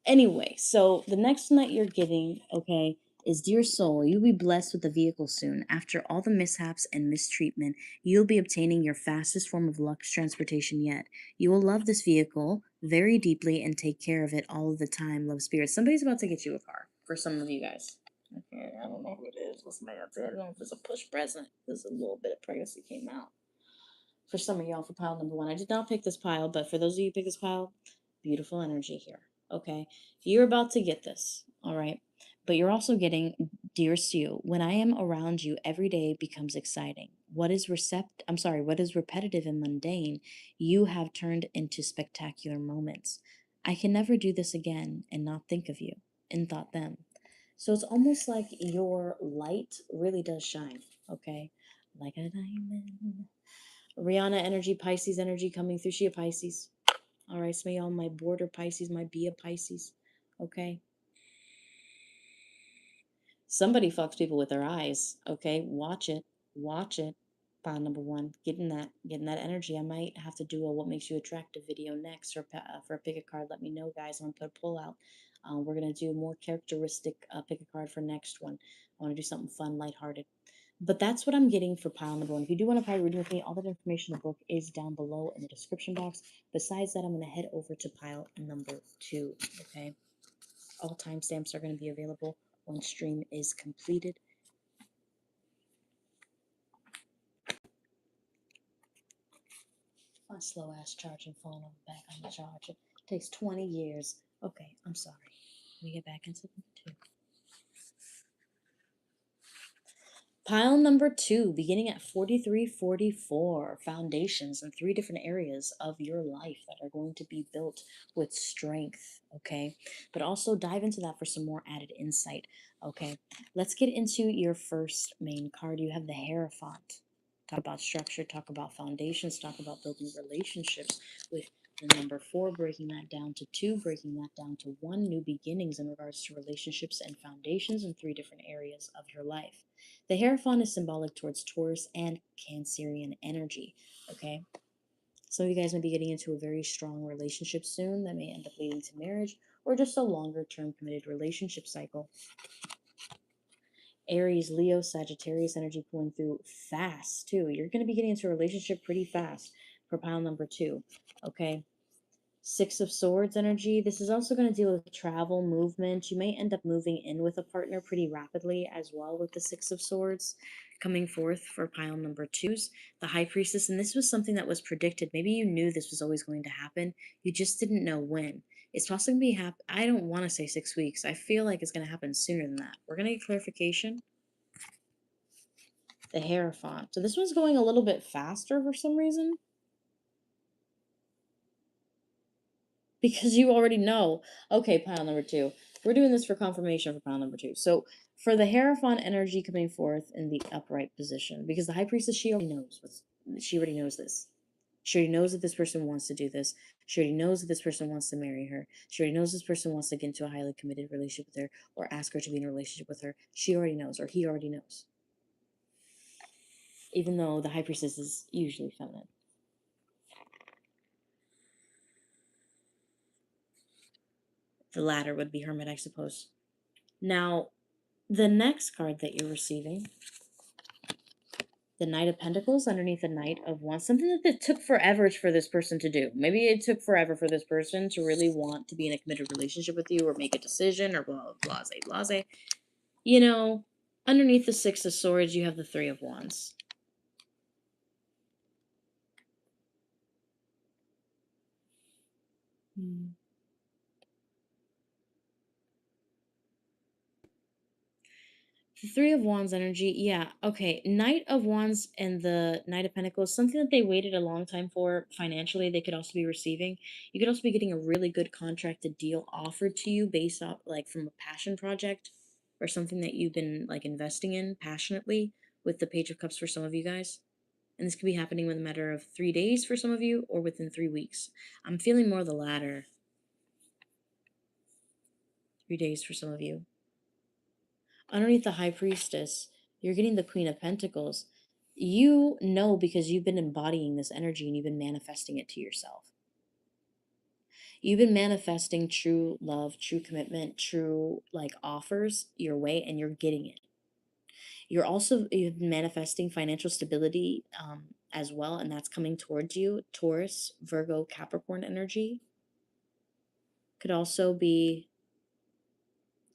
Anyway, so the next one that you're getting, okay, is Dear Soul, you'll be blessed with a vehicle soon. After all the mishaps and mistreatment, you'll be obtaining your fastest form of luxe transportation yet. You will love this vehicle very deeply and take care of it all of the time, love spirit. Somebody's about to get you a car for some of you guys. Okay, I don't know who it is. What's my answer? I don't know if it's a push present because a little bit of pregnancy came out. For some of y'all, for pile number 1. I did not pick this pile, but for those of you who pick this pile, beautiful energy here. Okay, you're about to get this, all right? But you're also getting, dear Sue, when I am around you, every day becomes exciting. What is repetitive and mundane, you have turned into spectacular moments. I can never do this again and not think of you and thought them. So it's almost like your light really does shine, okay? Like a diamond. Rihanna energy, Pisces energy coming through. She a Pisces. All right, some of y'all might border Pisces, might be a Pisces. Okay. Somebody fucks people with their eyes. Okay, watch it. Watch it. Pile number 1, getting that energy. I might have to do a what makes you attractive video next, or for a pick a card. Let me know, guys. I'm gonna put a pull out. We're gonna do a more characteristic pick a card for next one. I want to do something fun, lighthearted. But that's what I'm getting for pile number 1. If you do want to pile reading with me, all that information in the book is down below in the description box. Besides that, I'm going to head over to pile number 2. Okay. All timestamps are going to be available once stream is completed. My slow ass charging phone, I'm back on the charger. Takes 20 years. Okay, I'm sorry. Let me get back into number 2. Pile number 2, beginning at 4344, foundations in 3 different areas of your life that are going to be built with strength, okay? But also dive into that for some more added insight, okay? Let's get into your first main card. You have the Hierophant. Talk about structure, talk about foundations, talk about building relationships with the number 4, breaking that down to 2, breaking that down to 1, new beginnings in regards to relationships and foundations in 3 different areas of your life. The Hierophant is symbolic towards Taurus and Cancerian energy, okay? Some of you guys may be getting into a very strong relationship soon that may end up leading to marriage or just a longer-term committed relationship cycle. Aries, Leo, Sagittarius energy pulling through fast, too. You're going to be getting into a relationship pretty fast for pile number 2, okay? Six of Swords energy. This is also going to deal with travel, movement. You may end up moving in with a partner pretty rapidly as well with the Six of Swords coming forth for pile number twos. The High Priestess, and this was something that was predicted. Maybe you knew this was always going to happen. You just didn't know when. It's possibly going to be I don't want to say 6 weeks. I feel like it's going to happen sooner than that. We're going to get clarification. The Hierophant. So this one's going a little bit faster for some reason. Because you already know. Okay, pile number two. We're doing this for confirmation for pile number two. So for the Hierophant energy coming forth in the upright position, because the High Priestess, she already knows she already knows this. She already knows that this person wants to do this. She already knows that this person wants to marry her. She already knows this person wants to get into a highly committed relationship with her or ask her to be in a relationship with her. She already knows, or he already knows. Even though the High Priestess is usually feminine. The latter would be Hermit, I suppose. Now, the next card that you're receiving, the Knight of Pentacles underneath the Knight of Wands, something that took forever for this person to do. Maybe it took forever for this person to really want to be in a committed relationship with you or make a decision or blah, blah, blase, blase. You know, underneath the Six of Swords, you have the Three of Wands. The Three of Wands energy, yeah, okay. Knight of Wands and the Knight of Pentacles, something that they waited a long time for financially, they could also be receiving. You could also be getting a really good contracted deal offered to you based off, like, from a passion project or something that you've been, like, investing in passionately with the Page of Cups for some of you guys. And this could be happening within a matter of 3 days for some of you or within 3 weeks. I'm feeling more the latter. 3 days for some of you. Underneath the High Priestess, you're getting the Queen of Pentacles. You know because you've been embodying this energy and you've been manifesting it to yourself. You've been manifesting true love, true commitment, true like offers your way, and you're getting it. You've been manifesting financial stability as well, and that's coming towards you. Taurus, Virgo, Capricorn energy. Could also be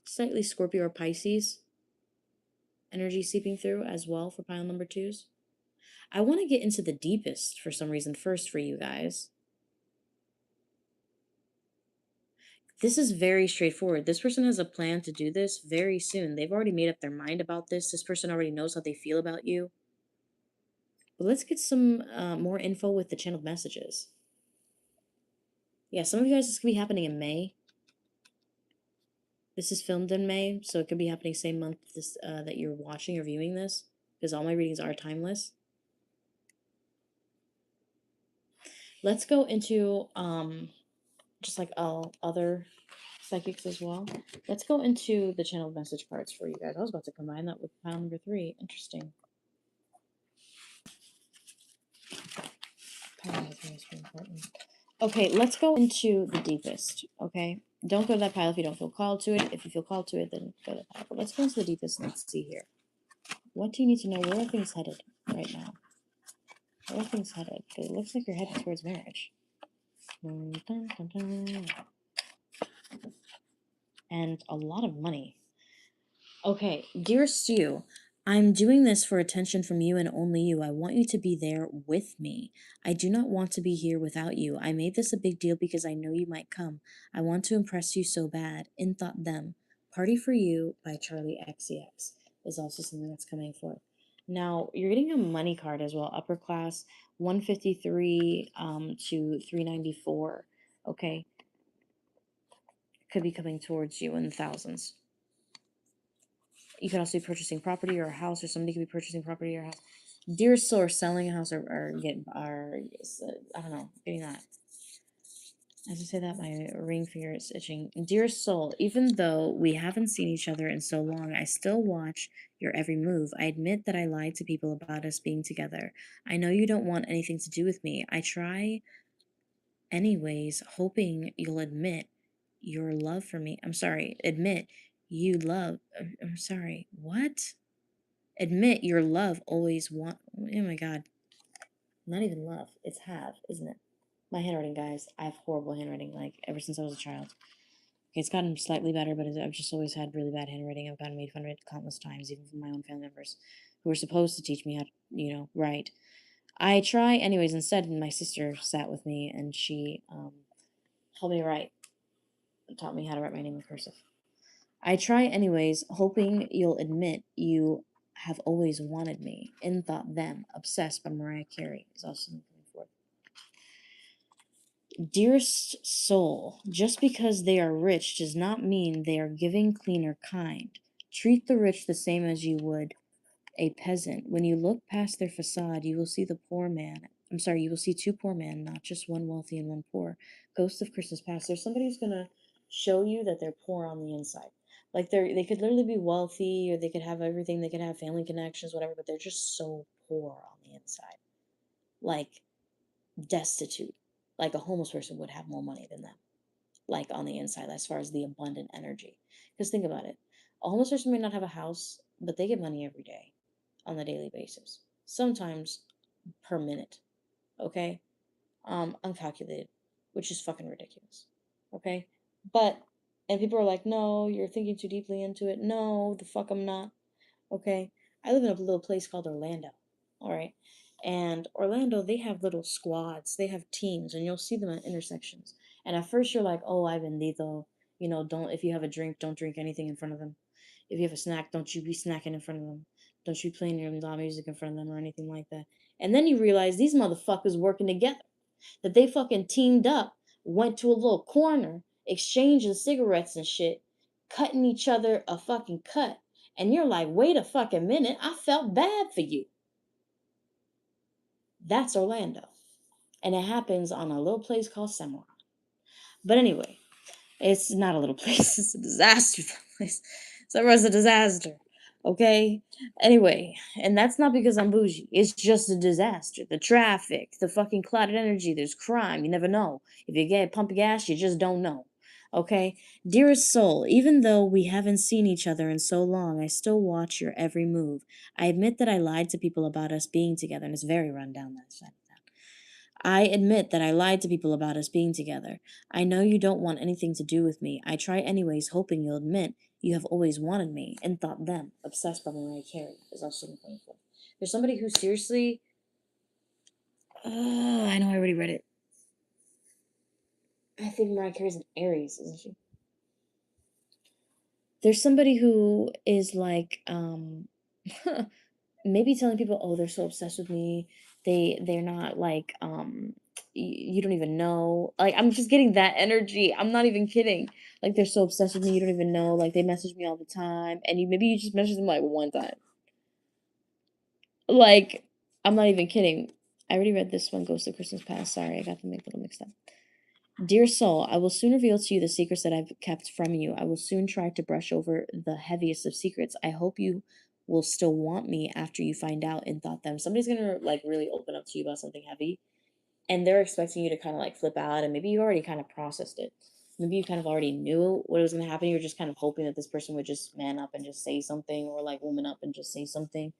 slightly Scorpio or Pisces energy seeping through as well for pile number twos. I want to get into the deepest for some reason first for you guys. This is very straightforward. This person has a plan to do this very soon. They've already made up their mind about this. This person already knows how they feel about you. But let's get some more info with the channeled messages. Yeah, some of you guys, this could be happening in May. This is filmed in May, so it could be happening same month this that you're watching or viewing this, because all my readings are timeless. Let's go into just like all other psychics as well. Let's go into the channeled message cards for you guys. I was about to combine that with pile number 3. Interesting. Pile number 3 is very important. Okay, let's go into the deepest. Okay, don't go to that pile if you don't feel called to it. If you feel called to it, then go to that pile. But let's go into the deepest and let's see here. What do you need to know? Where are things headed right now? Where are things headed? Because it looks like you're headed towards marriage. Dun, dun, dun, dun. And a lot of money. Okay, dear Stu, I'm doing this for attention from you and only you. I want you to be there with me. I do not want to be here without you. I made this a big deal because I know you might come. I want to impress you so bad. In thought them. Party for You by Charlie XCX is also something that's coming forth. Now, you're getting a money card as well, upper class, 153 to 394. Okay, could be coming towards you in the thousands. You could also be purchasing property or a house, or somebody could be purchasing property or a house. Dear soul, selling a house or getting, or I don't know, getting that. As I say that, my ring finger is itching. Dear soul, even though we haven't seen each other in so long, I still watch your every move. I admit that I lied to people about us being together. I know you don't want anything to do with me. I try anyways, hoping you'll admit your love for me. I'm sorry, admit you love. I'm sorry, what? Admit your love always want. Oh my god. Not even love. It's have, isn't it? My handwriting, guys, I have horrible handwriting, like, ever since I was a child. Okay, it's gotten slightly better, but I've just always had really bad handwriting. I've gotten made fun of it countless times, even from my own family members who were supposed to teach me how to, write. I try anyways. Instead, my sister sat with me and she helped me write, taught me how to write my name in cursive. I try anyways, hoping you'll admit you have always wanted me. In Thought Them, Obsessed by Mariah Carey is also moving forward. Dearest soul, just because they are rich does not mean they are giving, clean, or kind. Treat the rich the same as you would a peasant. When you look past their facade, you will see the poor man. I'm sorry, you will see two poor men, not just one wealthy and one poor. Ghost of Christmas Past. There's somebody who's gonna show you that they're poor on the inside. Like they could literally be wealthy, or they could have everything. They could have family connections, whatever. But they're just so poor on the inside, like destitute. Like a homeless person would have more money than them. Like on the inside, as far as the abundant energy. Because think about it, a homeless person may not have a house, but they get money every day on a daily basis, sometimes per minute. Okay, uncalculated, which is fucking ridiculous. Okay, but and people are like, no, you're thinking too deeply into it. No, the fuck I'm not. Okay, I live in a little place called Orlando. All right, and Orlando, they have little squads, they have teams, and you'll see them at intersections. And at first you're like, oh, I bendito, don't, if you have a drink, don't drink anything in front of them. If you have a snack, don't you be snacking in front of them. Don't you play your loud music in front of them or anything like that. And then you realize these motherfuckers working together, that they fucking teamed up, went to a little corner, exchanging cigarettes and shit, cutting each other a fucking cut. And you're like, wait a fucking minute, I felt bad for you. That's Orlando. And it happens on a little place called Samoa. But anyway, it's not a little place, it's a disaster place. Somewhere's a disaster. Okay? Anyway, and that's not because I'm bougie. It's just a disaster. The traffic, the fucking clouded energy, there's crime. You never know. If you get pump gas, you just don't know. Okay? Dearest soul, even though we haven't seen each other in so long, I still watch your every move. I admit that I lied to people about us being together, and it's very run down that side. I admit that I lied to people about us being together. I know you don't want anything to do with me. I try anyways, hoping you'll admit you have always wanted me. And Thought Them, Obsessed by Mariah Carey, is also in 24. There's somebody who seriously. I know I already read it. I think Mariah Carey's an Aries, isn't she? There's somebody who is like, maybe telling people, oh, they're so obsessed with me. They're not like, you don't even know. Like, I'm just getting that energy. I'm not even kidding. Like, they're so obsessed with me, you don't even know. Like, they message me all the time, and maybe you just message them like one time. Like, I'm not even kidding. I already read this one, Ghost of Christmas Past. Sorry, I got them a little mixed up. Dear soul, I will soon reveal to you the secrets that I've kept from you. I will soon try to brush over the heaviest of secrets. I hope you will still want me after you find out. And Thought Them. Somebody's gonna like really open up to you about something heavy, and they're expecting you to kind of like flip out, and maybe you already kind of processed it. Maybe you kind of already knew what was gonna happen. You're just kind of hoping that this person would just man up and just say something, or like woman up and just say something,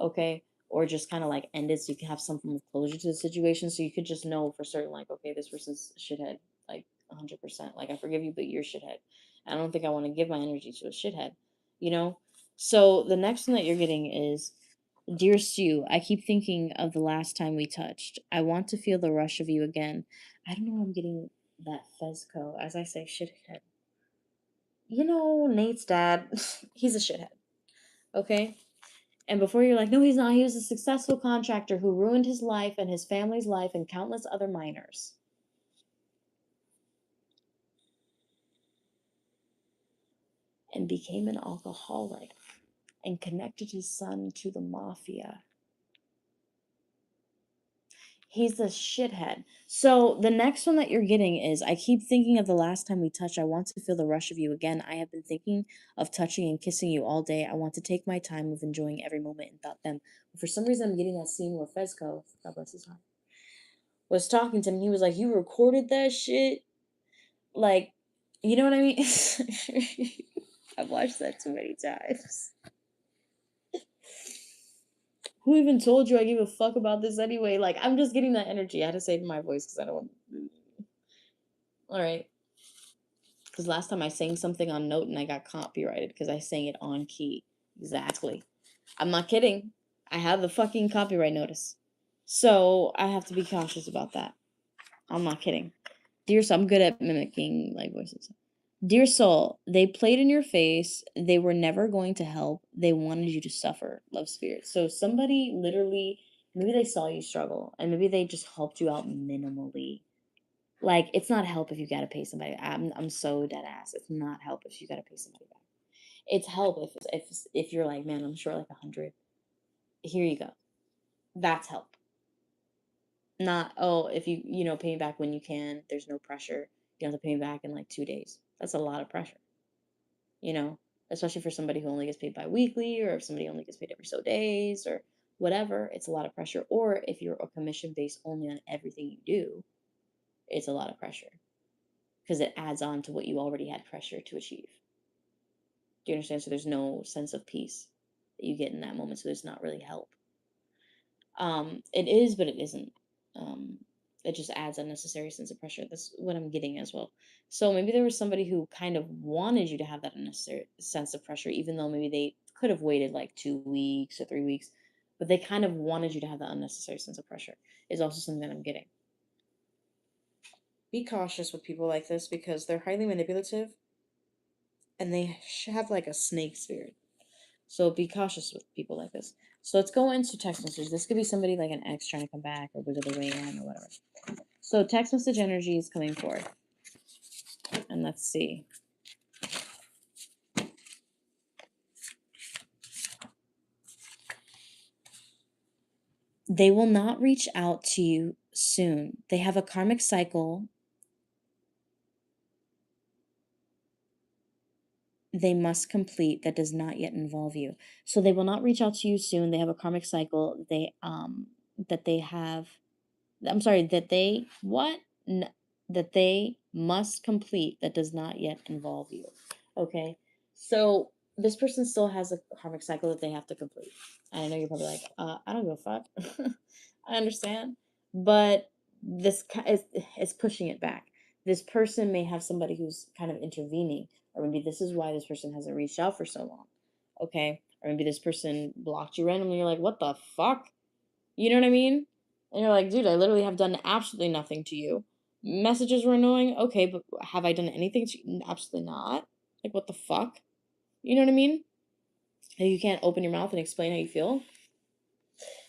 okay? Or just kind of like end it so you can have some form of closure to the situation, so you could just know for certain, like, okay, this person's a shithead, like 100%. Like, I forgive you, but you're a shithead. I don't think I want to give my energy to a shithead, you know? So the next one that you're getting is, Dear Sue, I keep thinking of the last time we touched. I want to feel the rush of you again. I don't know why I'm getting that Fezco, as I say, shithead. Nate's dad, he's a shithead, okay? And before you're like, no, he's not. He was a successful contractor who ruined his life and his family's life and countless other minors. And became an alcoholic and connected his son to the mafia. He's a shithead. So the next one that you're getting is, I keep thinking of the last time we touched. I want to feel the rush of you again. I have been thinking of touching and kissing you all day. I want to take my time of enjoying every moment and Thought Them. But for some reason, I'm getting that scene where Fezco, God bless his heart, was talking to him. He was like, you recorded that shit? Like, you know what I mean? I've watched that too many times. Who even told you I give a fuck about this anyway? Like, I'm just getting that energy. I had to save my voice because I don't want. All right. Because last time I sang something on note and I got copyrighted because I sang it on key. Exactly. I'm not kidding. I have the fucking copyright notice. So I have to be cautious about that. I'm not kidding. Dear soul, I'm good at mimicking like voices. Dear soul, they played in your face. They were never going to help. They wanted you to suffer. Love spirit. So somebody literally, maybe they saw you struggle and maybe they just helped you out minimally. Like, it's not help if you gotta pay somebody. I'm so dead ass. It's not help if you gotta pay somebody back. It's help if you're like, man, I'm short like 100. Here you go. That's help. Not, oh, if you pay me back when you can. There's no pressure. You don't have to pay me back in like 2 days. That's a lot of pressure. You know, especially for somebody who only gets paid bi-weekly, or if somebody only gets paid every so days or whatever. It's a lot of pressure. Or if you're a commission based only on everything you do, it's a lot of pressure because it adds on to what you already had pressure to achieve. Do you understand? So there's no sense of peace that you get in that moment. So there's not really help. It is, but it isn't. Um, it just adds unnecessary sense of pressure. That's what I'm getting as well. So maybe there was somebody who kind of wanted you to have that unnecessary sense of pressure, even though maybe they could have waited like 2 weeks or 3 weeks, but they kind of wanted you to have that unnecessary sense of pressure. Is also something that I'm getting. Be cautious with people like this because they're highly manipulative and they have like a snake spirit. So be cautious with people like this. So let's go into text messages. This could be somebody like an ex trying to come back or wiggle their way in or whatever. So text message energy is coming forth. And let's see. They will not reach out to you soon. They have a karmic cycle they must complete that does not yet involve you. So they will not reach out to you soon. They have a karmic cycle that they have I'm sorry, that they what? That they must complete that does not yet involve you. Okay. So this person still has a karmic cycle that they have to complete. And I know you're probably like, I don't give a fuck. I understand. But is pushing it back. This person may have somebody who's kind of intervening, or maybe this is why this person hasn't reached out for so long. Okay. Or maybe this person blocked you randomly. You're like, what the fuck? You know what I mean? And you're like, dude, I literally have done absolutely nothing to you. Messages were annoying. Okay, but have I done anything to you? Absolutely not. Like, what the fuck? You know what I mean? Like, you can't open your mouth and explain how you feel.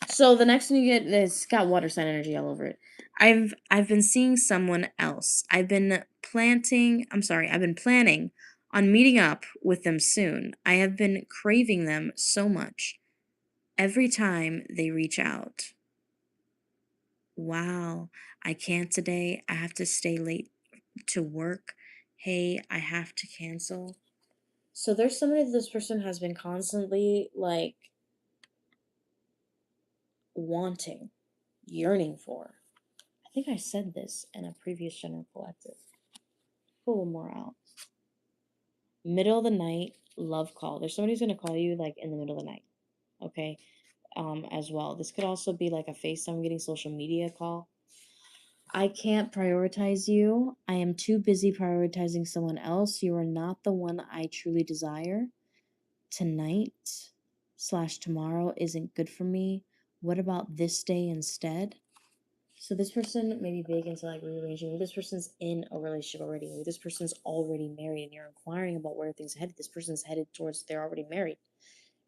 So the next one you get is got water sign energy all over it. I've been seeing someone else. I've been planning on meeting up with them soon. I have been craving them so much. Every time they reach out. Wow, I can't today. I have to stay late to work. Hey, I have to cancel. So there's somebody that this person has been constantly like wanting, yearning for. I think I said this in a previous general collective. Pull one more out. Middle of the night love call. There's somebody who's gonna call you like in the middle of the night. Okay. As well. This could also be like a FaceTime getting social media call. I can't prioritize you. I am too busy prioritizing someone else. You are not the one I truly desire. Tonight slash tomorrow isn't good for me. What about this day instead? So this person may be big into like rearranging. Maybe this person's in a relationship already. Maybe this person's already married and you're inquiring about where things are headed. This person's headed towards they're already married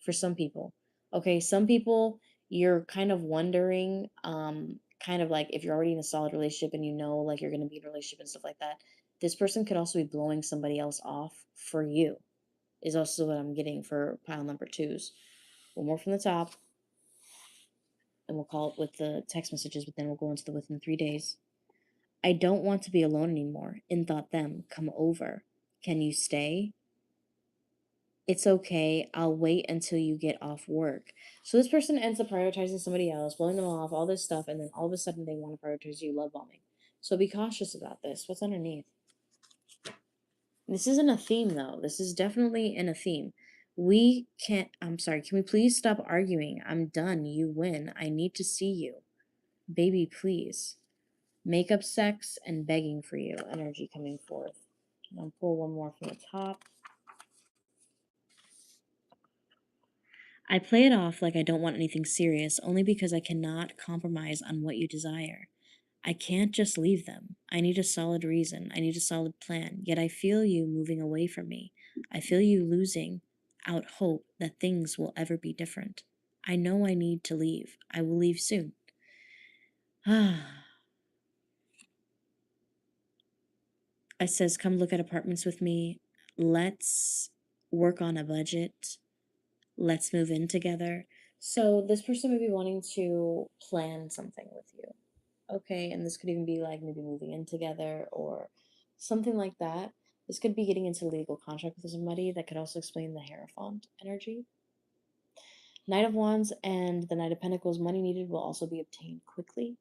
for some people. Okay, some people you're kind of wondering, kind of like if you're already in a solid relationship and you know like you're gonna be in a relationship and stuff like that, this person could also be blowing somebody else off for you, is also what I'm getting for pile number twos. One more from the top, and we'll call it with the text messages, but then we'll go into the within 3 days. I don't want to be alone anymore. In thought them, come over. Can you stay? It's okay. I'll wait until you get off work. So this person ends up prioritizing somebody else, blowing them off, all this stuff, and then all of a sudden they want to prioritize you, love bombing. So be cautious about this. What's underneath? This isn't a theme though. This is definitely in a theme. We can't, I'm sorry, can we please stop arguing? I'm done. You win. I need to see you. Baby, please. Makeup, sex, and begging for you. Energy coming forth. I'll pull one more from the top. I play it off like I don't want anything serious only because I cannot compromise on what you desire. I can't just leave them. I need a solid reason. I need a solid plan. Yet I feel you moving away from me. I feel you losing out hope that things will ever be different. I know I need to leave. I will leave soon. It says, come look at apartments with me. Let's work on a budget. Let's move in together. So this person may be wanting to plan something with you. Okay, and this could even be like maybe moving in together or something like that. This could be getting into legal contract with somebody. That could also explain the Hierophant energy. Knight of Wands and the Knight of Pentacles, money needed will also be obtained quickly.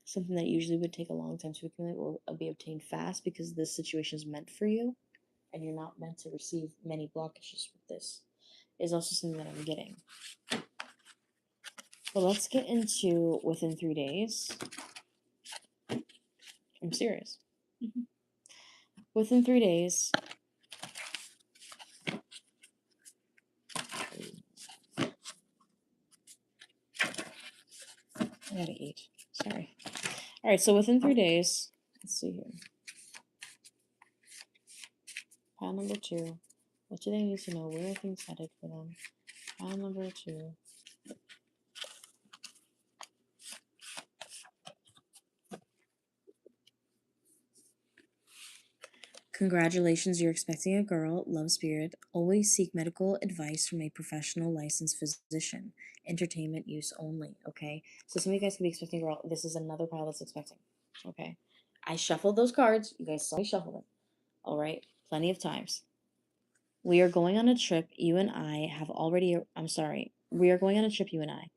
Something that usually would take a long time to accumulate will be obtained fast because this situation is meant for you and you're not meant to receive many blockages with this. Is also something that I'm getting. But let's get into within 3 days. I'm serious. Within 3 days, I gotta eat. Sorry. All right, so within 3 days, let's see here. Pile number 2. What do they need to know? Where are things headed for them? Pile number 2. Congratulations, you're expecting a girl. Love spirit. Always seek medical advice from a professional licensed physician. Entertainment use only, okay? So some of you guys could be expecting a girl. This is another pile that's expecting, okay? I shuffled those cards. You guys saw me shuffle them, all right? Plenty of times. We are going on a trip. You and I have already, I'm sorry. We are going on a trip, you and I.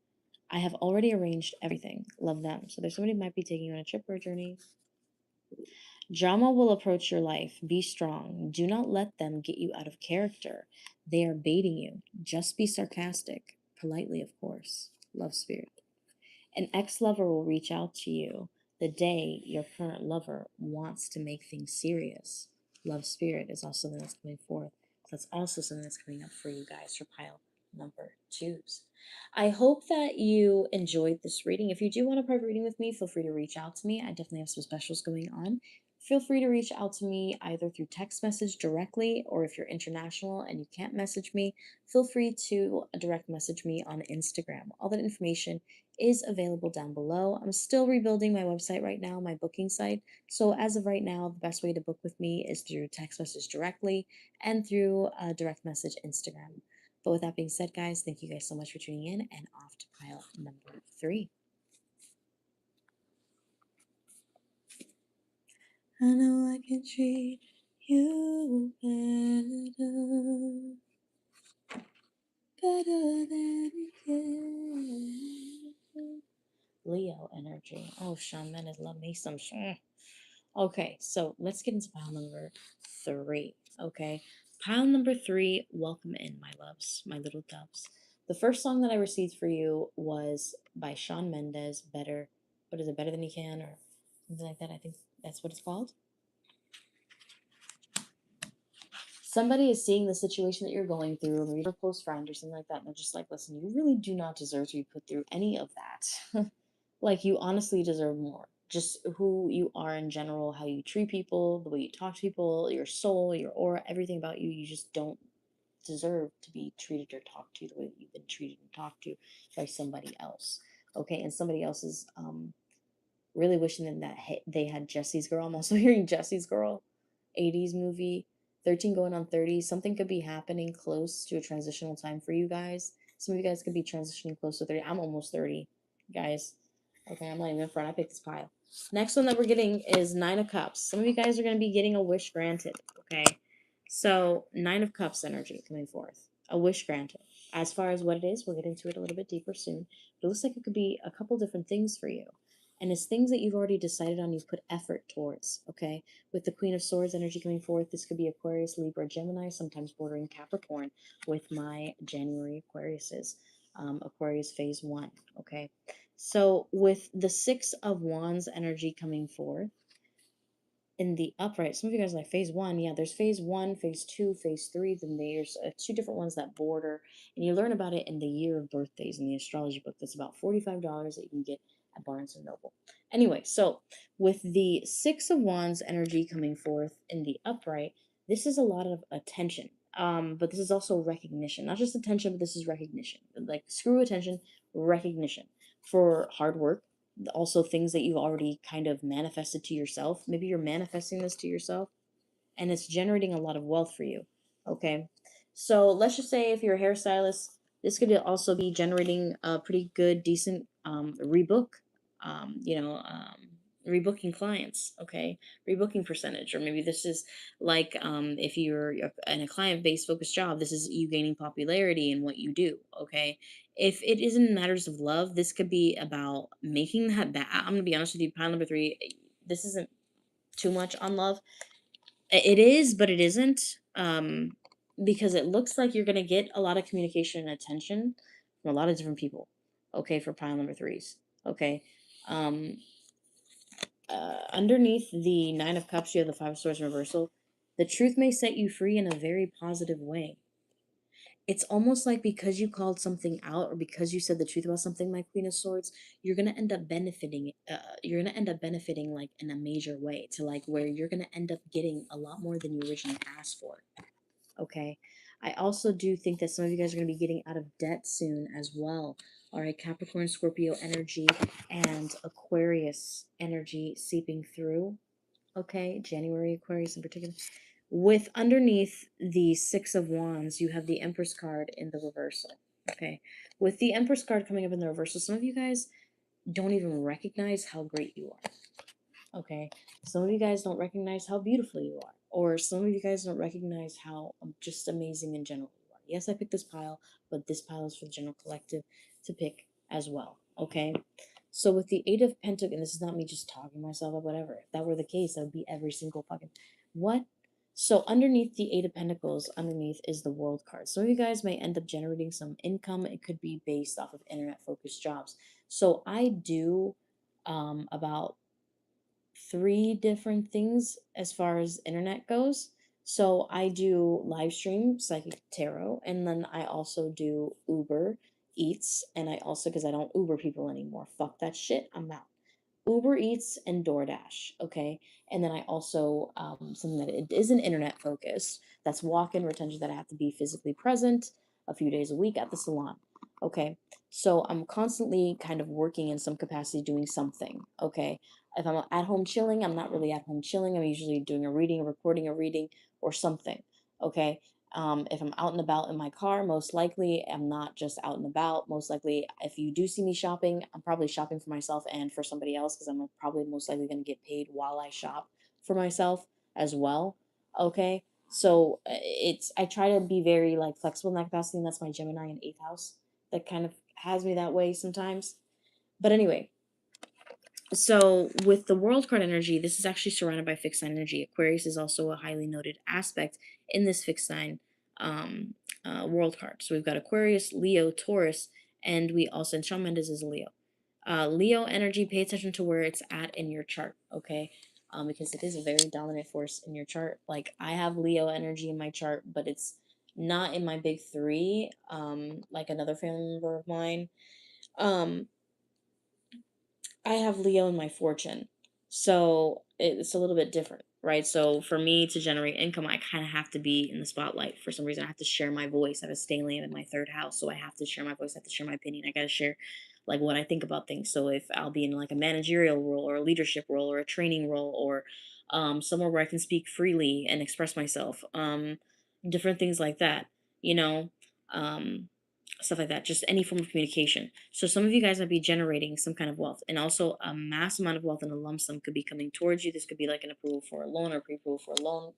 I have already arranged everything. Love them. So there's somebody who might be taking you on a trip or a journey. Drama will approach your life. Be strong. Do not let them get you out of character. They are baiting you. Just be sarcastic. Politely, of course. Love spirit. An ex lover will reach out to you the day your current lover wants to make things serious. Love spirit is also something that's coming forth. So that's also something that's coming up for you guys for pile number 2s. I hope that you enjoyed this reading. If you do want a private reading with me, feel free to reach out to me. I definitely have some specials going on. Feel free to reach out to me either through text message directly, or if you're international and you can't message me, feel free to direct message me on Instagram. All that information is available down below. I'm still rebuilding my website right now, my booking site. So as of right now, the best way to book with me is through text message directly and through direct message Instagram. But with that being said, guys, thank you guys so much for tuning in, and off to pile number 3. I know I can treat you better than you can. Leo energy. Oh, Shawn Mendes, love me some. Okay, so let's get into pile number 3. Okay, pile number 3. Welcome in, my loves, my little doves. The first song that I received for you was by Shawn Mendes. Better, what is it? Better than you can, or something like that. I think that's what it's called. Somebody is seeing the situation that you're going through, maybe you're a close friend or something like that, and they're just like, listen, you really do not deserve to be put through any of that. Like, you honestly deserve more. Just who you are in general, how you treat people, the way you talk to people, your soul, your aura, everything about you, you just don't deserve to be treated or talked to the way that you've been treated and talked to by somebody else. Okay, and somebody else is really wishing them that they had Jesse's Girl. I'm also hearing Jesse's Girl, 80s movie, 13 going on 30. Something could be happening close to a transitional time for you guys. Some of you guys could be transitioning close to 30. I'm almost 30, guys. Okay, I'm not even in front. I picked this pile. Next one that we're getting is Nine of Cups. Some of you guys are going to be getting a wish granted, okay? So, Nine of Cups energy coming forth. A wish granted. As far as what it is, we'll get into it a little bit deeper soon. It looks like it could be a couple different things for you. and it's things that you've already decided on, you've put effort towards, okay? With the Queen of Swords energy coming forth, this could be Aquarius, Libra, Gemini, sometimes bordering Capricorn with my January Aquariuses. Aquarius phase 1, okay? So with the Six of Wands energy coming forth, in the upright, some of you guys are like phase 1. Yeah, there's phase 1, phase 2, phase 3. Then there's two different ones that border, and you learn about it in the year of birthdays in the astrology book. That's about $45 that you can get at Barnes and Noble. Anyway, so with the Six of Wands energy coming forth in the upright, this is a lot of attention. But this is also recognition, not just attention, but this is recognition. Like screw attention, recognition for hard work, also things that you've already kind of manifested to yourself. Maybe you're manifesting this to yourself and it's generating a lot of wealth for you. Okay. So let's just say if you're a hairstylist, this could also be generating a pretty good, decent rebook, you know, rebooking clients. Okay. Rebooking percentage. Or maybe this is like if you're in a client based focused job, this is you gaining popularity in what you do. Okay. If it isn't matters of love, this could be about making that back. I'm going to be honest with you, pile number 3, this isn't too much on love. It is, but it isn't. Because it looks like you're gonna get a lot of communication and attention from a lot of different people. Okay, for pile number 3s. Okay. Um, Underneath the Nine of Cups, you have the Five of Swords reversal. The truth may set you free in a very positive way. It's almost like because you called something out or because you said the truth about something, my Queen of Swords, you're gonna end up benefiting. You're gonna end up benefiting like in a major way to like where you're gonna end up getting a lot more than you originally asked for. Okay. I also do think that some of you guys are going to be getting out of debt soon as well. All right, Capricorn, Scorpio energy, and Aquarius energy seeping through. Okay, January Aquarius in particular. With underneath the Six of Wands, you have the Empress card in the reversal. Okay, with the Empress card coming up in the reversal, some of you guys don't even recognize how great you are. Okay, some of you guys don't recognize how beautiful you are, or some of you guys don't recognize how just amazing in general you are. Yes, I picked this pile, but this pile is for the general collective to pick as well. Okay, so with the Eight of Pentacles, and this is not me just talking myself up, whatever. If that were the case, that would be every single fucking what. So underneath the Eight of Pentacles, underneath is the World card. Some of you guys may end up generating some income. It could be based off of internet-focused jobs. So I do about 3 different things as far as internet goes. So I do live stream psychic tarot, and then I also do Uber Eats, and I also, because I don't Uber people anymore, fuck that shit, I'm out. Uber Eats and DoorDash, okay? And then I also, something that it isn't internet focused, that's walk-in retention, that I have to be physically present a few days a week at the salon, okay? So I'm constantly kind of working in some capacity doing something, okay? If I'm at home chilling, I'm not really at home chilling. I'm usually doing a reading, a recording a reading, or something, okay? If I'm out and about in my car, most likely I'm not just out and about. Most likely, if you do see me shopping, I'm probably shopping for myself and for somebody else because I'm probably most likely going to get paid while I shop for myself as well. Okay, so I try to be very like flexible in that capacity, and that's my Gemini in 8th house that kind of has me that way sometimes. But anyway, so with the World card energy, this is actually surrounded by fixed sign energy. Aquarius is also a highly noted aspect in this fixed sign World card. So we've got Aquarius, Leo, Taurus, and we also, and Shawn Mendes is a Leo. Leo energy, pay attention to where it's at in your chart, okay? Because it is a very dominant force in your chart. Like I have Leo energy in my chart, but it's not in my big 3, like another family member of mine. I have Leo in my fortune. So it's a little bit different, right? So for me to generate income, I kind of have to be in the spotlight. For some reason, I have to share my voice. I have a stellium in my 3rd house. So I have to share my voice. I have to share my opinion. I got to share like what I think about things. So if I'll be in like a managerial role or a leadership role or a training role or somewhere where I can speak freely and express myself, different things like that, you know. Um, Stuff like that, just any form of communication. So some of you guys might be generating some kind of wealth, and also a mass amount of wealth in a lump sum could be coming towards you. This could be like an approval for a loan or pre-approval for a loan.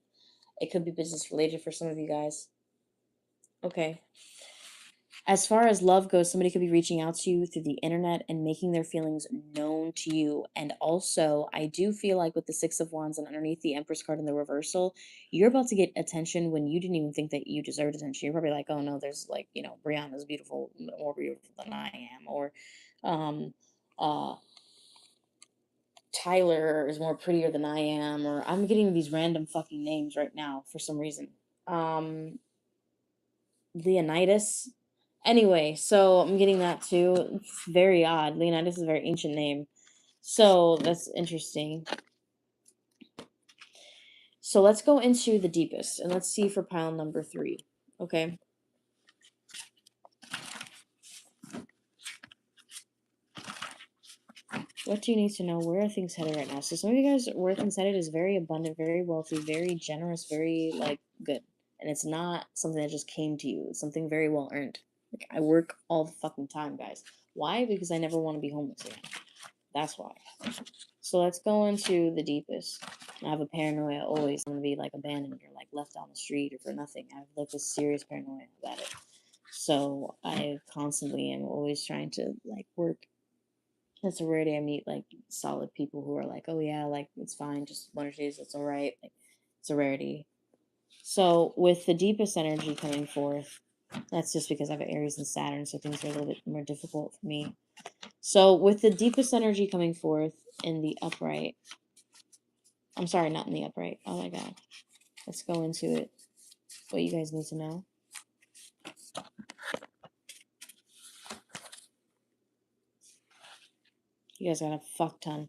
It could be business related for some of you guys. Okay. As far as love goes, somebody could be reaching out to you through the internet and making their feelings known known to you. And also, I do feel like with the Six of Wands and underneath the Empress card in the reversal, you're about to get attention when you didn't even think that you deserved attention. You're probably like, oh no, there's like, Brianna's beautiful, more beautiful than I am. Or, um, uh, Tyler is more prettier than I am. Or I'm getting these random fucking names right now for some reason. Leonidas. Anyway, so I'm getting that too. It's very odd. Leonidas is a very ancient name. So that's interesting. So let's go into the deepest and let's see for pile number 3. Okay. What do you need to know? Where are things headed right now? So some of you guys, where things headed is very abundant, very wealthy, very generous, very like good. And it's not something that just came to you. It's something very well earned. Like I work all the fucking time, guys. Why? Because I never want to be homeless again. That's why. So let's go into the deepest. I have a paranoia always. I'm gonna be like abandoned or like left on the street or for nothing. I have like a serious paranoia about it. So I constantly am always trying to like work. It's a rare day I meet like solid people who are like, oh yeah, like it's fine, just 1 or 2 days, it's all right. Like it's a rarity. So with the deepest energy coming forth, that's just because I have Aries and Saturn, so things are a little bit more difficult for me. So with the deepest energy coming forth in the upright, I'm sorry, not in the upright. Oh my god. Let's go into it. What you guys need to know. You guys got a fuck ton.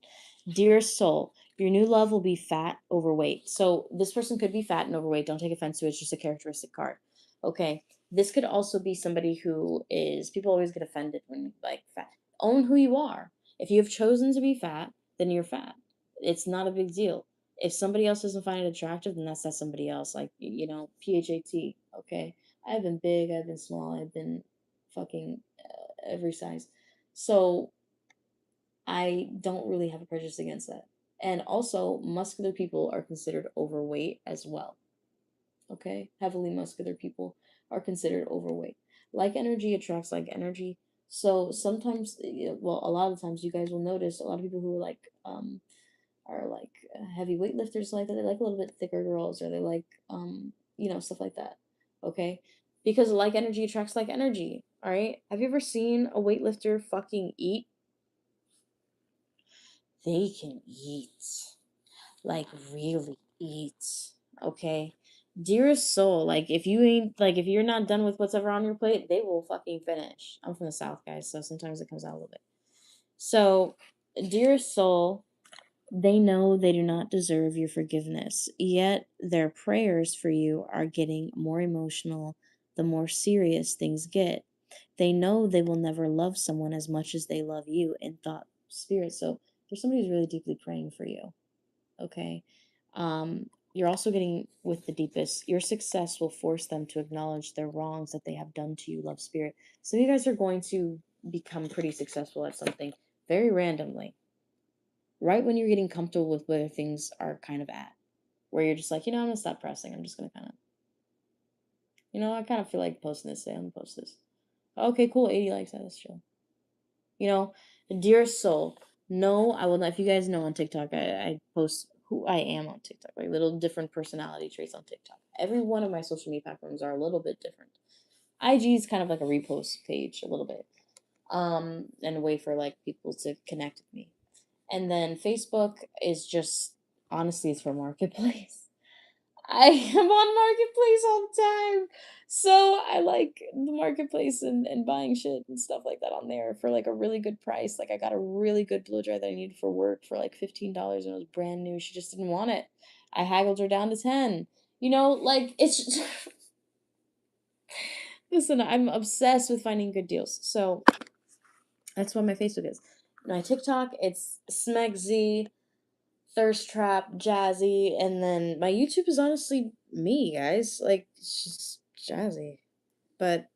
Dearest soul, your new love will be fat, overweight. So this person could be fat and overweight. Don't take offense to it. It's just a characteristic card. Okay. This could also be somebody who is, people always get offended when like fat. Own who you are. If you have chosen to be fat, then you're fat. It's not a big deal. If somebody else doesn't find it attractive, then that's somebody else. Like, PHAT. Okay. I've been big, I've been small, I've been fucking every size. So I don't really have a prejudice against that. And also, muscular people are considered overweight as well. Okay? Heavily muscular people are considered overweight. Like energy attracts like energy. So sometimes, well, a lot of times you guys will notice a lot of people who are like heavy weightlifters like that. They like a little bit thicker girls, or they like stuff like that. Okay? Because like energy attracts like energy. All right? Have you ever seen a weightlifter fucking eat? They can eat, like really eat. Okay. Dearest soul, like if you're not done with what's ever on your plate, they will fucking finish. I'm from the South, guys, so sometimes it comes out a little bit. So, dearest soul, they know they do not deserve your forgiveness, yet their prayers for you are getting more emotional the more serious things get. They know they will never love someone as much as they love you in thought, spirit. So there's somebody who's really deeply praying for you. Okay. You're also getting with the deepest. Your success will force them to acknowledge their wrongs that they have done to you, love spirit. So you guys are going to become pretty successful at something very randomly right when you're getting comfortable with where things are kind of at, where you're just like, I'm gonna stop pressing. I'm just gonna kind of, I kind of feel like posting this today. I'm gonna post this. Okay, cool. 80 likes. That's chill. Dear soul, no, I will not. If you guys know on TikTok, I post who I am on TikTok, like little different personality traits on TikTok. Every one of my social media platforms are a little bit different. IG is kind of like a repost page, a little bit, and a way for like people to connect with me. And then Facebook is just honestly, it's for marketplace. I am on marketplace all the time. So I like the marketplace and buying shit and stuff like that on there for like a really good price. Like I got a really good blow dry that I needed for work for like $15 and it was brand new. She just didn't want it. I haggled her down to 10. Like it's just listen, I'm obsessed with finding good deals. So that's what my Facebook is. My TikTok, it's Smegzy, Thirst Trap, Jazzy, and then my YouTube is honestly me, guys. Like, it's just jazzy. But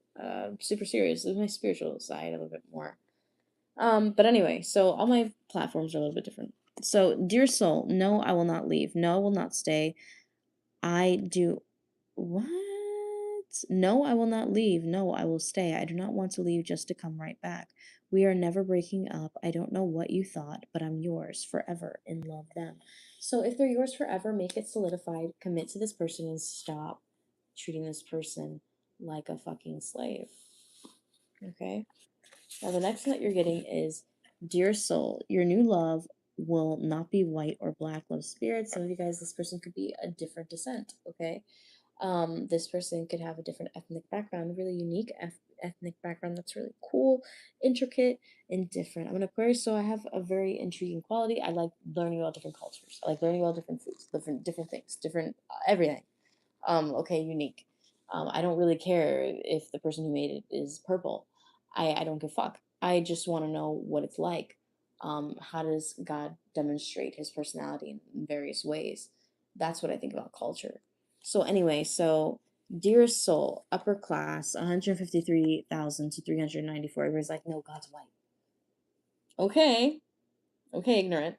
super serious. This is my spiritual side a little bit more. But anyway, so all my platforms are a little bit different. So, dear soul, no, I will not leave. No, I will not stay. I do what? No, I will not leave. No, I will stay. I do not want to leave just to come right back. We are never breaking up. I don't know what you thought, but I'm yours forever in love them. So if they're yours forever, make it solidified, commit to this person, and stop treating this person like a fucking slave. Okay? Now, the next one that you're getting is Dear Soul, your new love will not be white or black love spirit. Some of you guys, this person could be a different descent. Okay? This person could have a different ethnic background, really unique ethnic background that's really cool, intricate, and different. I'm an Aquarius, so I have a very intriguing quality. I like learning about different cultures. I like learning about different foods, different things, different everything. Okay, unique. I don't really care if the person who made it is purple. I don't give a fuck. I just want to know what it's like. How does God demonstrate his personality in various ways? That's what I think about culture. So anyway, so Dearest Soul, upper class, 153,000 to 394. Everybody's like, no, God's white. Okay. Okay, ignorant.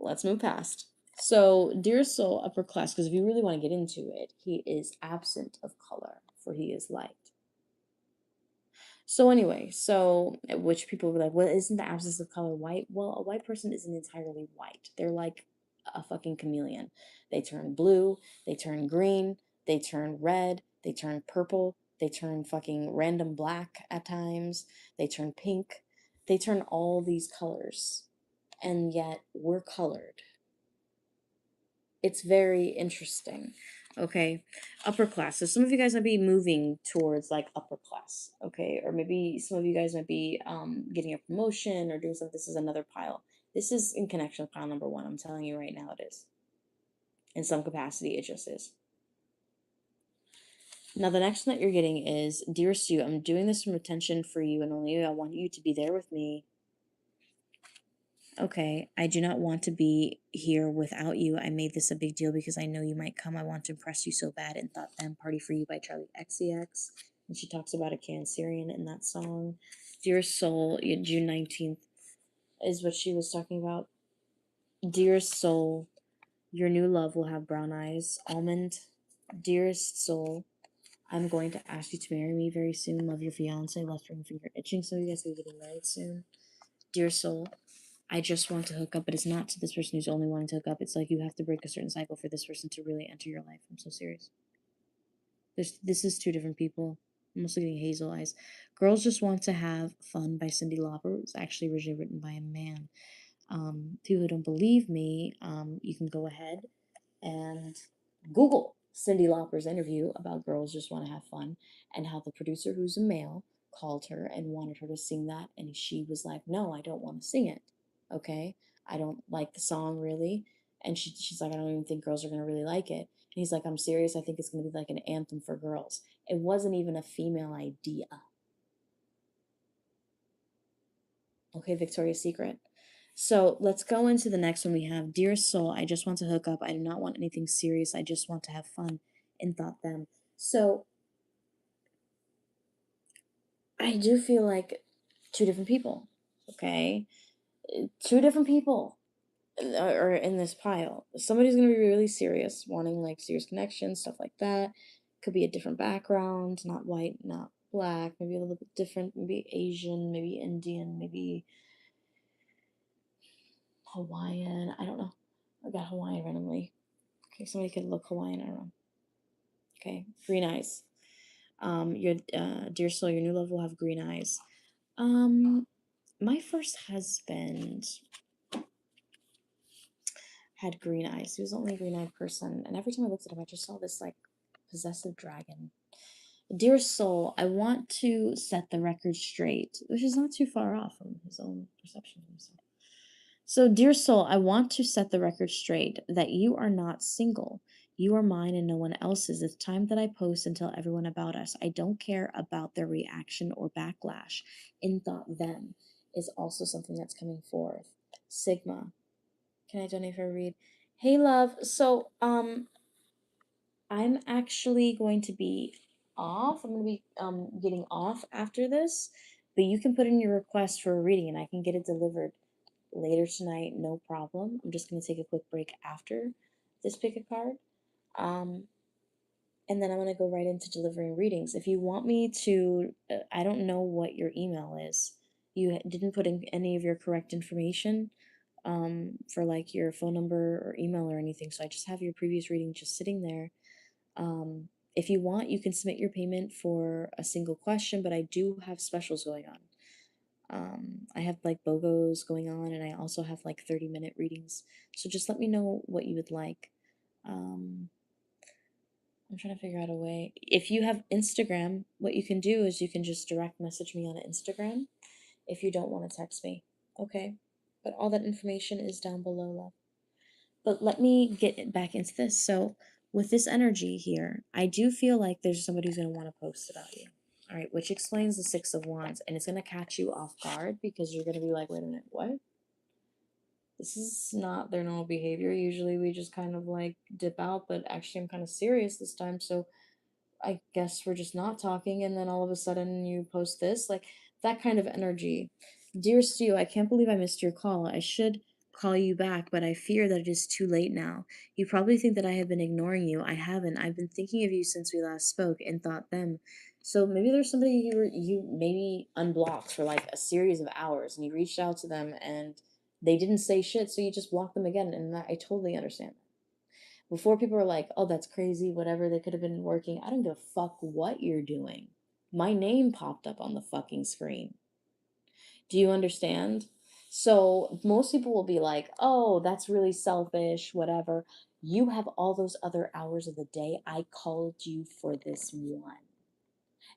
Let's move past. So, Dear Soul, upper class, because if you really want to get into it, he is absent of color, for he is light. So, anyway, which people were like, well, isn't the absence of color white? Well, a white person isn't entirely white. They're like a fucking chameleon. They turn blue, they turn green, they turn red, they turn purple, they turn fucking random black at times, they turn pink, they turn all these colors. And yet, we're colored. It's very interesting. Okay, upper class. So some of you guys might be moving towards like upper class. Okay, or maybe some of you guys might be getting a promotion or doing something. This is another pile. This is in connection with pile number one. I'm telling you right now, it is. In some capacity, it just is. Now the next one that you're getting is, dearest you, I'm doing this from attention for you and only you. I want you to be there with me. Okay, I do not want to be here without you. I made this a big deal because I know you might come. I want to impress you so bad, and thought Them Party for You by Charlie XCX. And she talks about a Cancerian in that song. Dearest Soul, June 19th is what she was talking about. Dearest Soul, your new love will have brown eyes. Almond, dearest soul, I'm going to ask you to marry me very soon. Love your fiance. Left ring finger itching. So you guys will be getting married soon. Dear soul, I just want to hook up, but it's not to this person who's only wanting to hook up. It's like you have to break a certain cycle for this person to really enter your life. I'm so serious. This is two different people. I'm also getting hazel eyes. Girls Just Want to Have Fun by Cyndi Lauper. It was actually originally written by a man. People who don't believe me, you can go ahead and Google Cyndi Lauper's interview about Girls Just Want to Have Fun and how the producer, who's a male, called her and wanted her to sing that. And she was like, no, I don't want to sing it. Okay. I don't like the song really. And she's like, I don't even think girls are going to really like it. And he's like, I'm serious. I think it's going to be like an anthem for girls. It wasn't even a female idea. Okay, Victoria's Secret. So let's go into the next one we have. Dearest soul, I just want to hook up. I do not want anything serious. I just want to have fun and thought them. So I do feel like two different people. Okay. Two different people are in this pile. Somebody's going to be really serious, wanting like serious connections, stuff like that. Could be a different background, not white, not black, maybe a little bit different, maybe Asian, maybe Indian, maybe Hawaiian. I don't know. I got Hawaiian randomly. Okay, somebody could look Hawaiian. I don't know. Okay, green eyes. Your dear soul, your new love will have green eyes. My first husband had green eyes. He was the only green eyed person, and every time I looked at him, I just saw this like possessive dragon. Dear soul, I want to set the record straight, which is not too far off from his own perception of himself. So, dear soul, I want to set the record straight that you are not single. You are mine and no one else's. It's time that I post and tell everyone about us. I don't care about their reaction or backlash. In thought, them is also something that's coming forth. Sigma. Can I donate for a read? Hey, love. So, I'm actually going to be off. I'm going to be getting off after this, but you can put in your request for a reading and I can get it delivered later tonight, no problem. I'm just going to take a quick break after this pick a card. Um, and then I'm going to go right into delivering readings. If you want me to, I don't know what your email is. You didn't put in any of your correct information for like your phone number or email or anything. So I just have your previous reading just sitting there. Um, if you want, you can submit your payment for a single question, but I do have specials going on. I have like BOGOs going on, and I also have like 30-minute readings. So just let me know what you would like. Um, I'm trying to figure out a way. If you have Instagram, what you can do is you can just direct message me on Instagram if you don't want to text me. Okay? But all that information is down below, love. But let me get back into this. So, with this energy here, I do feel like there's somebody who's going to want to post about you. All right, which explains the Six of Wands. And it's going to catch you off guard because you're going to be like, wait a minute, what? This is not their normal behavior. Usually we just kind of like dip out, but actually I'm kind of serious this time. So I guess we're just not talking, and then all of a sudden you post this, like that kind of energy. Dear Stu, I can't believe I missed your call. I should call you back, but I fear that it is too late now. You probably think that I have been ignoring you. I haven't. I've been thinking of you since we last spoke and thought them. So maybe there's somebody you maybe unblocked for like a series of hours, and you reached out to them and they didn't say shit, so you just blocked them again, and I totally understand. Before people were like, oh, that's crazy, whatever, they could have been working. I don't give a fuck what you're doing. My name popped up on the fucking screen. Do you understand? So most people will be like, oh, that's really selfish, whatever. You have all those other hours of the day. I called you for this one.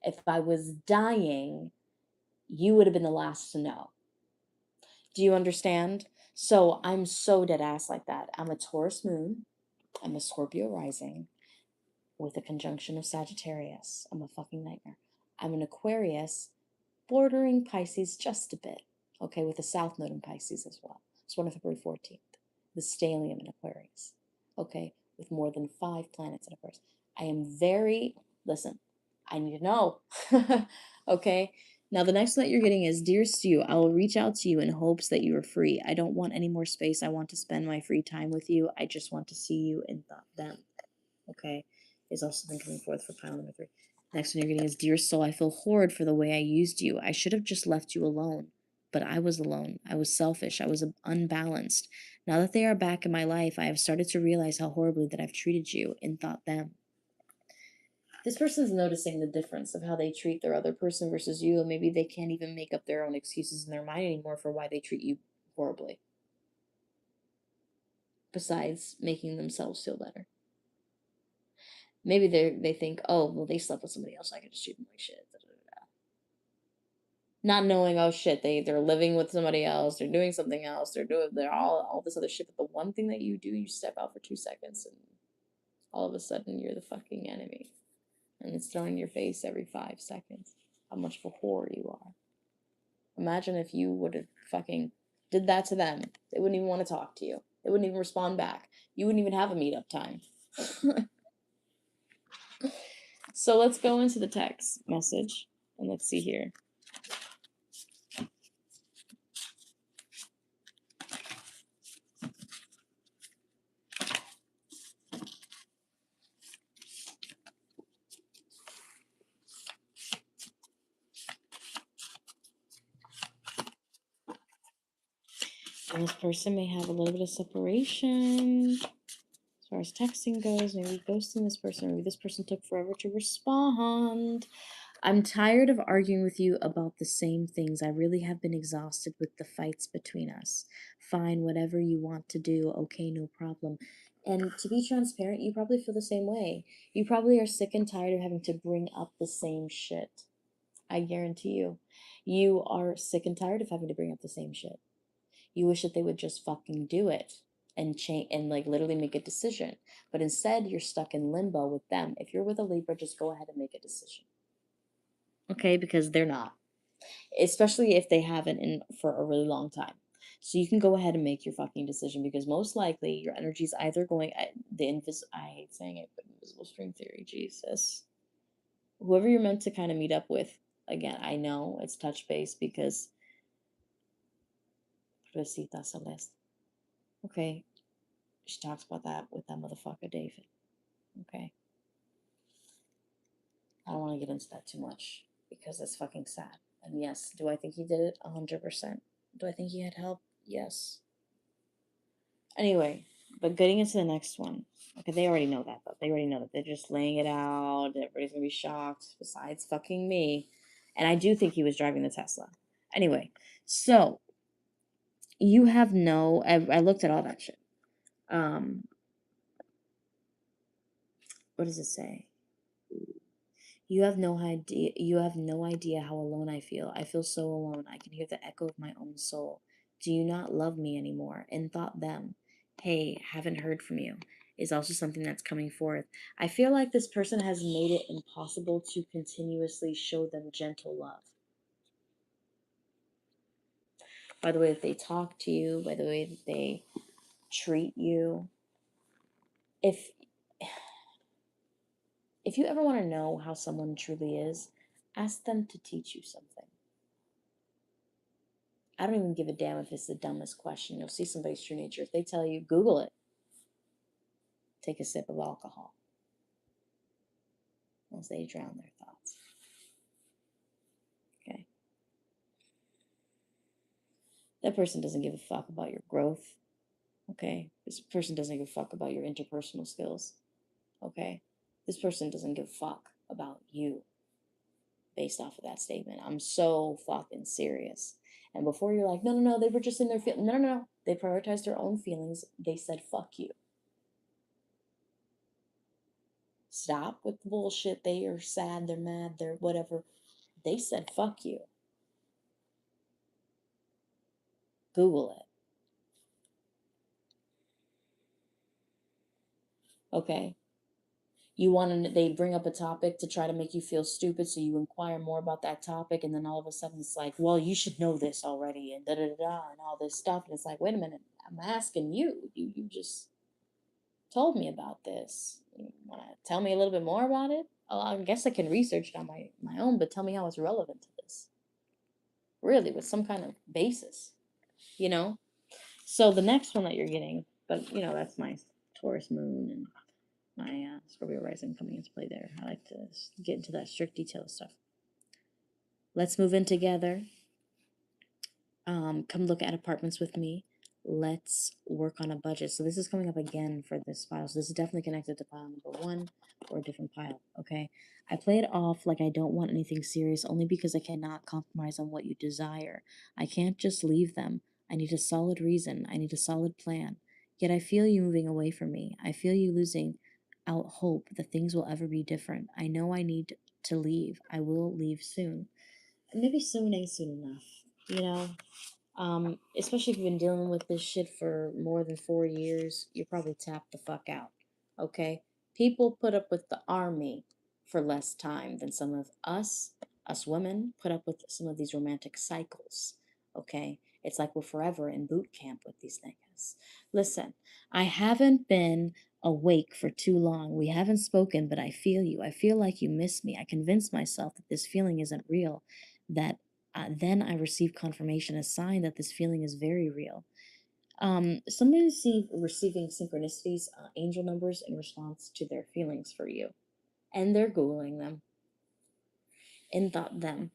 If I was dying, you would have been the last to know. Do you understand? So I'm so dead ass like that. I'm a Taurus moon. I'm a Scorpio rising with a conjunction of Sagittarius. I'm a fucking nightmare. I'm an Aquarius bordering Pisces just a bit. Okay, with a South Node in Pisces as well. It's one of February 14th. The stellium in Aquarius. Okay, with more than 5 planets in Aquarius. I am very, listen, I need to know. Okay, now the next one that you're getting is, Dear Stu, I will reach out to you in hopes that you are free. I don't want any more space. I want to spend my free time with you. I just want to see you and them. Okay, is also been coming forth for pile number 3. Next one you're getting is, Dear soul, I feel horrid for the way I used you. I should have just left you alone. But I was alone. I was selfish. I was unbalanced. Now that they are back in my life, I have started to realize how horribly that I've treated you and thought them. This person's noticing the difference of how they treat their other person versus you, and maybe they can't even make up their own excuses in their mind anymore for why they treat you horribly. Besides making themselves feel better. Maybe they think, oh, well, they slept with somebody else. I could just treat them like shit. Da, da, da. Not knowing, oh shit, they're living with somebody else. They're doing something else. They're all this other shit. But the one thing that you do, you step out for 2 seconds, and all of a sudden you're the fucking enemy, and it's thrown in your face every 5 seconds how much of a whore you are. Imagine if you would have fucking did that to them. They wouldn't even want to talk to you. They wouldn't even respond back. You wouldn't even have a meetup time. So let's go into the text message and let's see here. And this person may have a little bit of separation as far as texting goes. Maybe ghosting this person. Maybe this person took forever to respond. I'm tired of arguing with you about the same things. I really have been exhausted with the fights between us. Fine, whatever you want to do. Okay, no problem. And to be transparent, you probably feel the same way. You probably are sick and tired of having to bring up the same shit. I guarantee you. You are sick and tired of having to bring up the same shit. You wish that they would just fucking do it and change and like literally make a decision. But instead, you're stuck in limbo with them. If you're with a Libra, just go ahead and make a decision. Okay, because they're not, especially if they haven't in for a really long time. So you can go ahead and make your fucking decision because most likely your energy is either going I hate saying it, but invisible string theory, Jesus. Whoever you're meant to kind of meet up with, again, I know it's touch base because Rosita Celeste. Okay, she talks about that with that motherfucker David. Okay. I don't want to get into that too much because it's fucking sad. And yes, do I think he did it? 100%. Do I think he had help? Yes. Anyway, but getting into the next one. Okay, they already know that though. They already know that they're just laying it out. Everybody's gonna be shocked, besides fucking me. And I do think he was driving the Tesla. Anyway, so you have no. I looked at all that shit. Um, what does it say? You have no idea. You have no idea how alone I feel. I feel so alone. I can hear the echo of my own soul. Do you not love me anymore? And thought them. Hey, haven't heard from you. Is also something that's coming forth. I feel like this person has made it impossible to continuously show them gentle love. By the way that they talk to you, by the way that they treat you. If if you ever want to know how someone truly is, ask them to teach you something. I don't even give a damn if it's the dumbest question. You'll see somebody's true nature. If they tell you, Google it. Take a sip of alcohol as they drown their thoughts. Okay. That person doesn't give a fuck about your growth. Okay. This person doesn't give a fuck about your interpersonal skills. Okay. This person doesn't give a fuck about you based off of that statement. I'm so fucking serious. And before you're like, no, no, no, they were just in their feelings. No, no, no. They prioritized their own feelings. They said, fuck you. Stop with the bullshit. They are sad, they're mad, they're whatever. They said, fuck you. Google it. Okay. You want to, they bring up a topic to try to make you feel stupid, so you inquire more about that topic, and then all of a sudden it's like, well, you should know this already, and da da da da, and all this stuff. And it's like, wait a minute, I'm asking you. You just told me about this. You want to tell me a little bit more about it? Oh, I guess I can research it on my own, but tell me how it's relevant to this. Really, with some kind of basis, you know? So the next one that you're getting, but that's my Taurus moon and my Scorpio rising coming into play there. I like to get into that strict detail stuff. Let's move in together. Come look at apartments with me. Let's work on a budget. So this is coming up again for this pile. So this is definitely connected to pile number one or a different pile. Okay. I play it off like I don't want anything serious only because I cannot compromise on what you desire. I can't just leave them. I need a solid reason. I need a solid plan. Yet I feel you moving away from me. I feel you losing out hope that things will ever be different. I know I need to leave. I will leave soon. And maybe soon ain't soon enough. You know, especially if you've been dealing with this shit for more than 4 years, you're probably tapped the fuck out. Okay? People put up with the army for less time than some of us women, put up with some of these romantic cycles. Okay? It's like we're forever in boot camp with these things. Listen, I haven't been awake for too long. We haven't spoken, but I feel you. I feel like you miss me. I convinced myself that this feeling isn't real, that then I receive confirmation, a sign that this feeling is very real. Somebody receiving synchronicities, angel numbers in response to their feelings for you, and they're googling them. And thought them,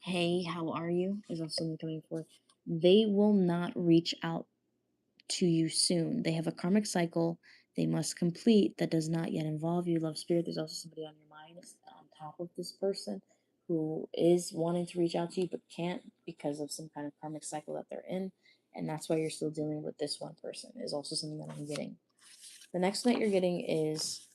hey, how are you? Is also something coming forth. They will not reach out to you soon. They have a karmic cycle they must complete that does not yet involve you. Love spirit, there's also somebody on your mind on top of this person who is wanting to reach out to you but can't because of some kind of karmic cycle that they're in. And that's why you're still dealing with this one person, is also something that I'm getting. The next one that you're getting is,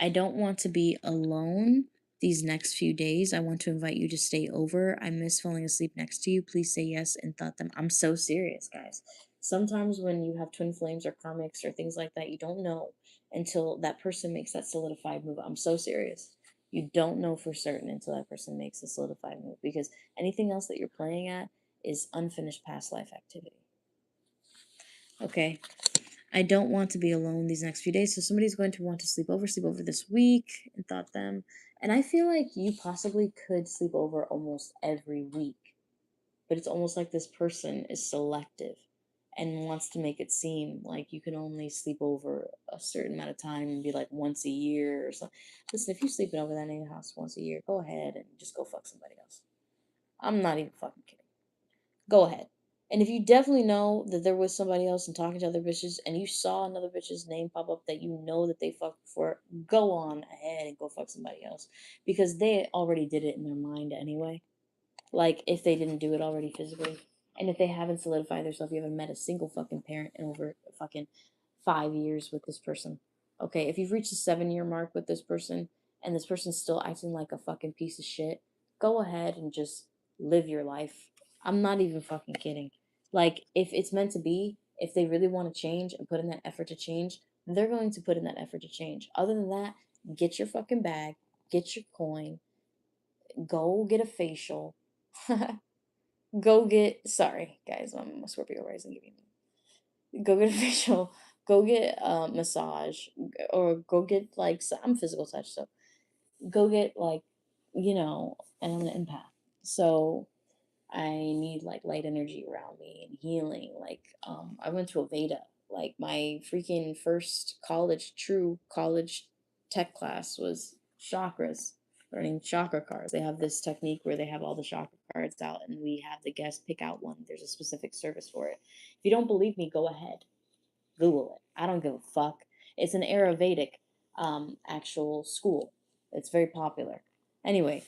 I don't want to be alone these next few days. I want to invite you to stay over. I miss falling asleep next to you. Please say yes and thought them. I'm so serious, guys. Sometimes when you have twin flames or karmics or things like that, you don't know until that person makes that solidified move. I'm so serious. You don't know for certain until that person makes a solidified move, because anything else that you're playing at is unfinished past life activity. Okay. I don't want to be alone these next few days, so somebody's going to want to sleep over this week, and thought them. And I feel like you possibly could sleep over almost every week, but it's almost like this person is selective and wants to make it seem like you can only sleep over a certain amount of time and be like once a year or something. Listen, if you're sleeping over that in your house once a year, go ahead and just go fuck somebody else. I'm not even fucking kidding. Go ahead. And if you definitely know that there was somebody else and talking to other bitches and you saw another bitch's name pop up that you know that they fucked before, go on ahead and go fuck somebody else. Because they already did it in their mind anyway. Like, if they didn't do it already physically. And if they haven't solidified themselves, you haven't met a single fucking parent in over fucking 5 years with this person. Okay, if you've reached the 7 year mark with this person and this person's still acting like a fucking piece of shit, go ahead and just live your life. I'm not even fucking kidding. Like, if it's meant to be, if they really want to change and put in that effort to change, they're going to put in that effort to change. Other than that, get your fucking bag, get your coin, go get a facial. Go get, sorry guys, I'm a Scorpio rising, giving go get a facial, go get a massage, or go get like I'm physical touch, so go get like, and I'm an empath, so I need like light energy around me and healing. Like, I went to a Veda, like my freaking first true college tech class was chakras, learning chakra cards. They have this technique where they have all the chakra cards out and we have the guest pick out one. There's a specific service for it. If you don't believe me, go ahead. Google it. I don't give a fuck. It's an Ayurvedic actual school. It's very popular. Anyway,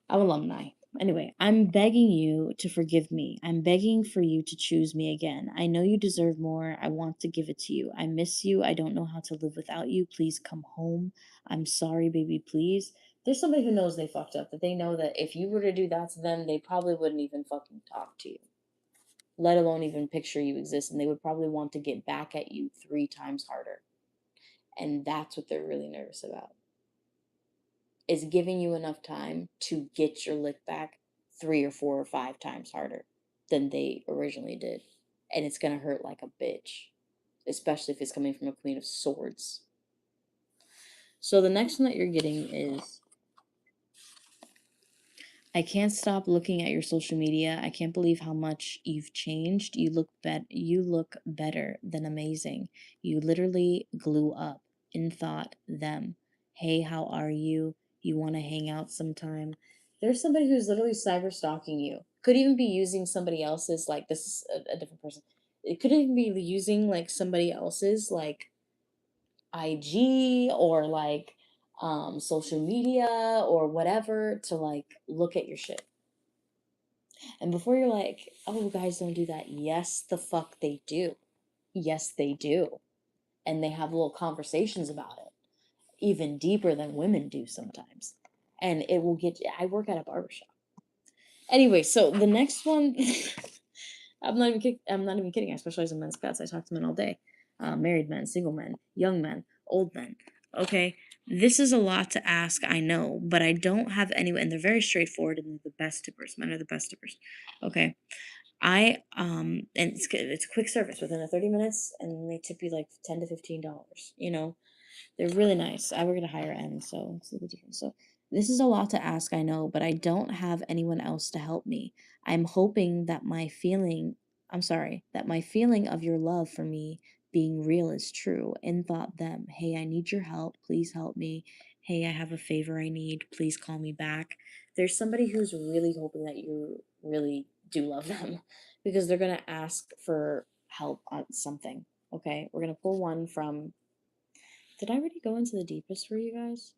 I'm alumni. Anyway, I'm begging you to forgive me. I'm begging for you to choose me again. I know you deserve more. I want to give it to you. I miss you. I don't know how to live without you. Please come home. I'm sorry, baby, please. There's somebody who knows they fucked up, that they know that if you were to do that to them, they probably wouldn't even fucking talk to you, let alone even picture you exist. And they would probably want to get back at you 3 times harder. And that's what they're really nervous about, is giving you enough time to get your lick back 3 or 4 or 5 times harder than they originally did. And it's going to hurt like a bitch, especially if it's coming from a Queen of Swords. So the next one that you're getting is, I can't stop looking at your social media. I can't believe how much you've changed. You look better than amazing. You literally glue up in thought them. Hey, how are you? You want to hang out sometime? There's somebody who's literally cyber stalking you. Could even be using somebody else's, like, this is a different person. It could even be using like somebody else's like IG or like social media or whatever to like look at your shit. And before you're like, oh, guys don't do that. Yes, the fuck they do. Yes, they do. And they have little conversations about it, even deeper than women do sometimes. And it will get, I work at a barbershop. Anyway, so the next one, I'm not even kidding. I specialize in men's pets. I talk to men all day. Married men, single men, young men, old men. Okay, this is a lot to ask, I know, but I don't have anyone, and they're very straightforward, and they're the best tippers. Men are the best tippers. Okay, and it's a quick service within the 30 minutes, and they tip you like $10 to $15. They're really nice. I work at a higher end, so it's a little different. So this is a lot to ask, I know, but I don't have anyone else to help me. I'm hoping that that my feeling of your love for me being real is true. In thought them, hey, I need your help. Please help me. Hey, I have a favor I need. Please call me back. There's somebody who's really hoping that you really do love them because they're going to ask for help on something. Okay, we're going to pull one from, did I already go into the deepest for you guys?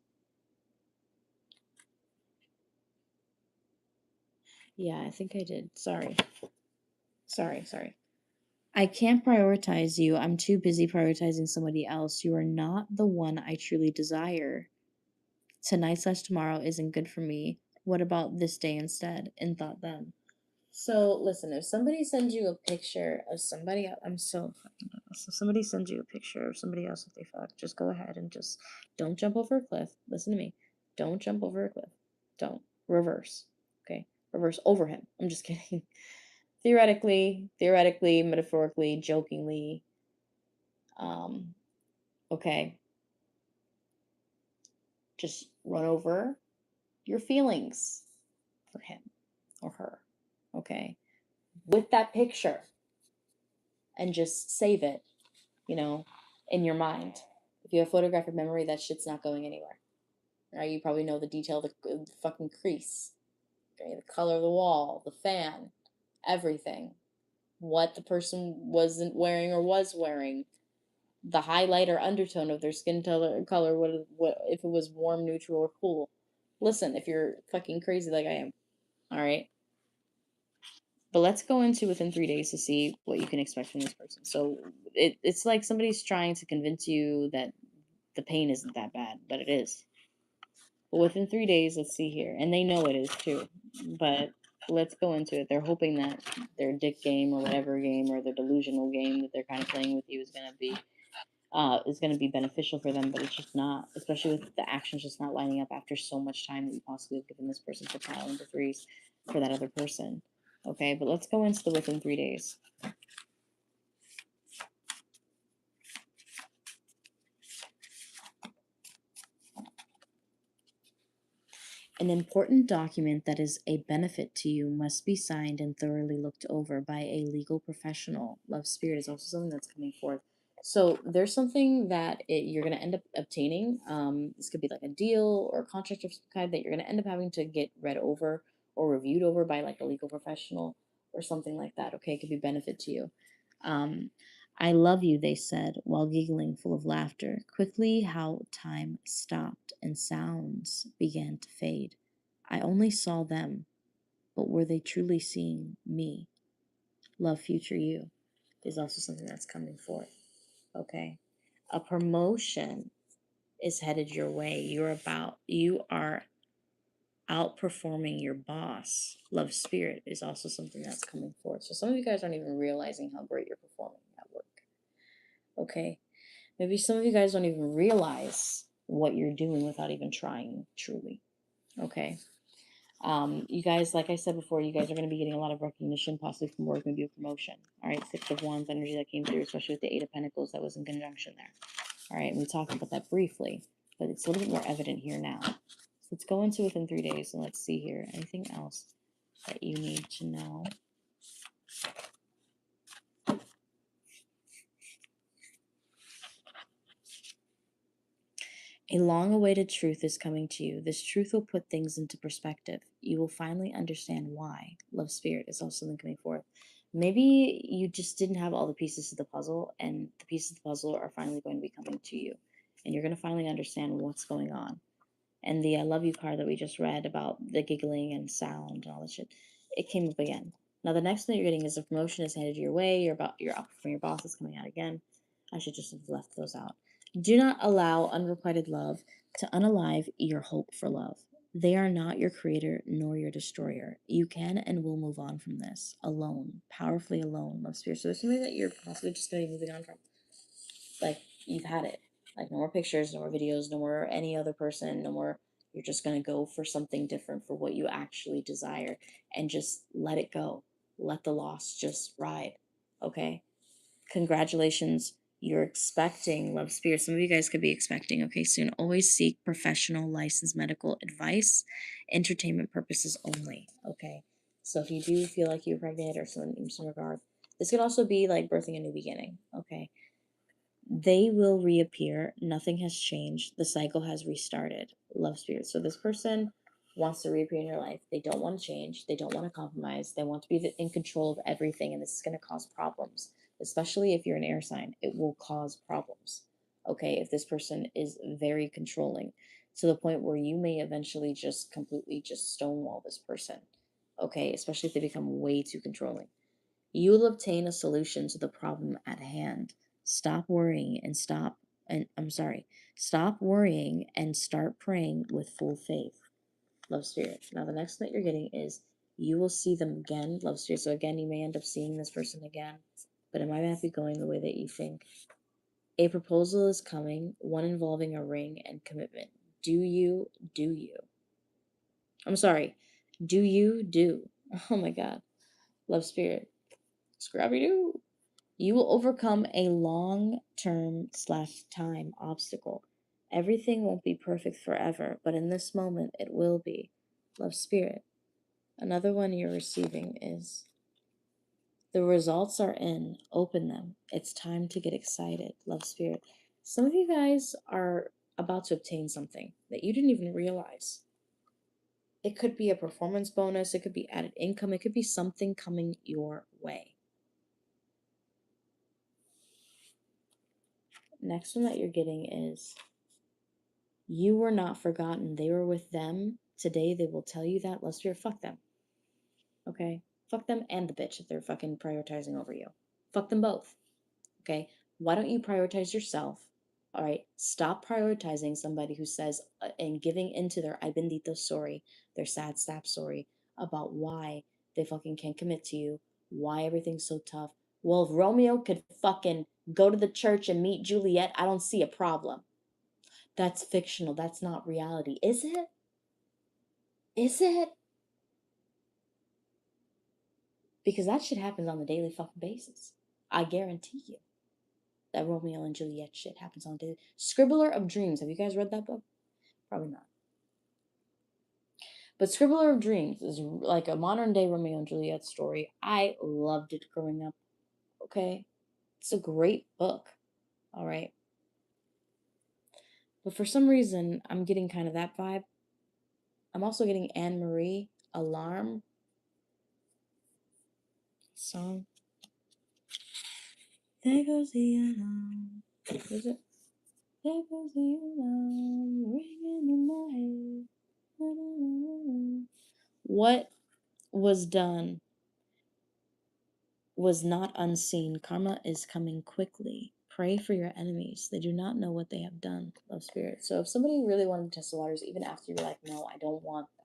Yeah, I think I did. Sorry. Sorry. I can't prioritize you. I'm too busy prioritizing somebody else. You are not the one I truly desire. Tonight/tomorrow isn't good for me. What about this day instead? In thought then. So listen, if somebody sends you a picture of somebody else, I'm so fucking nervous. If somebody sends you a picture of somebody else that they fuck, just go ahead and just don't jump over a cliff. Listen to me. Don't jump over a cliff. Don't. Reverse. Okay? Reverse over him. I'm just kidding. Theoretically, metaphorically, jokingly. Um, okay. Just run over your feelings for him or her. Okay? With that picture and just save it, in your mind. If you have photographic memory, that shit's not going anywhere. Right? You probably know the detail of the fucking crease. Okay, the color of the wall, the fan, everything. What the person wasn't wearing or was wearing, the highlight or undertone of their skin color, what if it was warm, neutral, or cool. Listen, if you're fucking crazy like I am, all right. But let's go into within 3 days to see what you can expect from this person. So it's like somebody's trying to convince you that the pain isn't that bad, but it is. But within 3 days, let's see here, and they know it is too. But let's go into it. They're hoping that their dick game or whatever game or their delusional game that they're kind of playing with you is gonna be beneficial for them, but it's just not, especially with the actions just not lining up after so much time that you possibly have given this person for pile number threes for that other person. Okay, but let's go into the within 3 days. An important document that is a benefit to you must be signed and thoroughly looked over by a legal professional. Love spirit is also something that's coming forth. So there's something that you're going to end up obtaining. This could be like a deal or a contract of some kind that you're going to end up having to get read over or reviewed over by like a legal professional or something like that. Okay, it could be benefit to you. Um, I love you, they said, while giggling, full of laughter. Quickly, how time stopped and sounds began to fade. I only saw them, but were they truly seeing me? Love, future you is also something that's coming forth. Okay. A promotion is headed your way. You are outperforming your boss. Love spirit is also something that's coming forth. So some of you guys aren't even realizing how great you're performing at work. Okay. Maybe some of you guys don't even realize what you're doing without even trying truly. Okay. You guys, like I said before, you guys are going to be getting a lot of recognition, possibly from work, maybe a promotion. All right. 6 of Wands energy that came through, especially with the 8 of Pentacles that was in conjunction there. All right. And we talked about that briefly, but it's a little bit more evident here now. So let's go into within 3 days and let's see here. Anything else that you need to know? A long awaited truth is coming to you. This truth will put things into perspective. You will finally understand why. Love spirit is also something coming forth. Maybe you just didn't have all the pieces of the puzzle, and the pieces of the puzzle are finally going to be coming to you. And you're going to finally understand what's going on. And the I love you card that we just read about the giggling and sound and all that shit, it came up again. Now the next thing you're getting is a promotion is handed your way. You're up from your boss is coming out again. I should just have left those out. Do not allow unrequited love to unalive your hope for love. They are not your creator nor your destroyer. You can and will move on from this alone, powerfully alone, love spirit. So there's something that you're possibly just going to be moving on from. Like you've had it. Like no more pictures, no more videos, no more any other person, no more. You're just going to go for something different for what you actually desire and just let it go. Let the loss just ride. Okay? Congratulations. You're expecting love spirit. Some of you guys could be expecting, okay, soon. Always seek professional licensed medical advice, entertainment purposes only. Okay. So if you do feel like you're pregnant or some in some regard, this could also be like birthing a new beginning. Okay. They will reappear. Nothing has changed. The cycle has restarted. Love spirit. So this person wants to reappear in your life. They don't want to change. They don't want to compromise. They want to be in control of everything. And this is going to cause problems, especially if you're an air sign. It will cause problems. Okay. If this person is very controlling to the point where you may eventually just completely just stonewall this person. Okay. Especially if they become way too controlling. You will obtain a solution to the problem at hand. Stop worrying and stop worrying and start praying with full faith. Love spirit. Now the next thing that you're getting is you will see them again. Love spirit. So again, you may end up seeing this person again, but it might not be going the way that you think. A proposal is coming, one involving a ring and commitment. Do you? Do you? I'm sorry. Do you? Do. Oh my God. Love spirit. Scrappy doo. You will overcome a long-term/time obstacle. Everything won't be perfect forever, but in this moment it will be. Love spirit. Another one you're receiving is the results are in. Open them. It's time to get excited. Love spirit. Some of you guys are about to obtain something that you didn't even realize. It could be a performance bonus. It could be added income. It could be something coming your way. Next one that you're getting is you were not forgotten. They were with them. Today they will tell you that. Let's hear fuck them. Okay? Fuck them and the bitch if they're fucking prioritizing over you. Fuck them both. Okay? Why don't you prioritize yourself? All right? Stop prioritizing somebody who says and giving into their I bendito story, their sad sap story about why they fucking can't commit to you, why everything's so tough. Well, if Romeo could fucking go to the church and meet Juliet, I don't see a problem. That's fictional. That's not reality. Is it? Is it? Because that shit happens on a daily fucking basis. I guarantee you that Romeo and Juliet shit happens on a daily. Scribbler of Dreams. Have you guys read that book? Probably not. But Scribbler of Dreams is like a modern day Romeo and Juliet story. I loved it growing up. Okay? It's a great book. All right. But for some reason, I'm getting kind of that vibe. I'm also getting Anne Marie Alarm song. There goes the alarm. What is it? There goes the alarm ringing in my head. What was done was not unseen. Karma is coming quickly. Pray for your enemies. They do not know what they have done, love spirit. So if somebody really wanted to test the waters, even after you're like, no, I don't want that.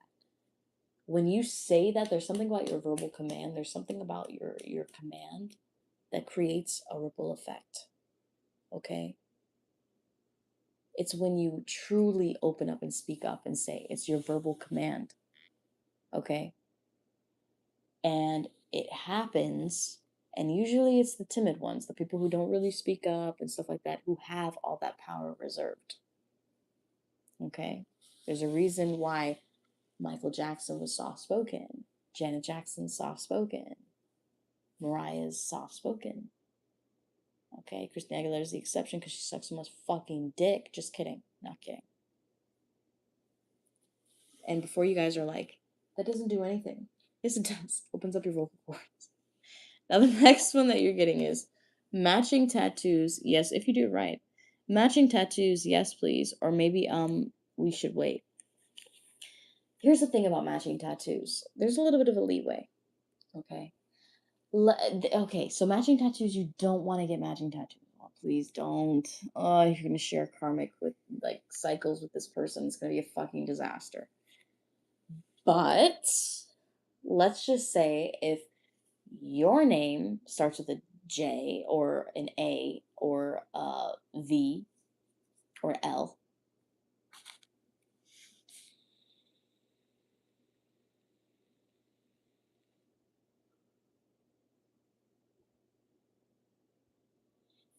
When you say that, there's something about your verbal command. There's something about your command that creates a ripple effect. Okay? It's when you truly open up and speak up and say, it's your verbal command. Okay? And it happens, and usually it's the timid ones, the people who don't really speak up and stuff like that, who have all that power reserved. Okay? There's a reason why Michael Jackson was soft spoken, Janet Jackson's soft spoken, Mariah's soft spoken. Okay? Christina Aguilera's the exception because she sucks so much fucking dick. Just kidding. Not kidding. And before you guys are like, that doesn't do anything. Yes, it does. Opens up your vocal cords. Now the next one that you're getting is matching tattoos. Yes, if you do it right. Matching tattoos, yes, please. Or maybe we should wait. Here's the thing about matching tattoos. There's a little bit of a leeway. Okay. Okay, so matching tattoos, you don't want to get matching tattoos. Oh, please don't. Oh, if you're gonna share karmic with like cycles with this person, it's gonna be a fucking disaster. But let's just say if your name starts with a J or an A or a V or L,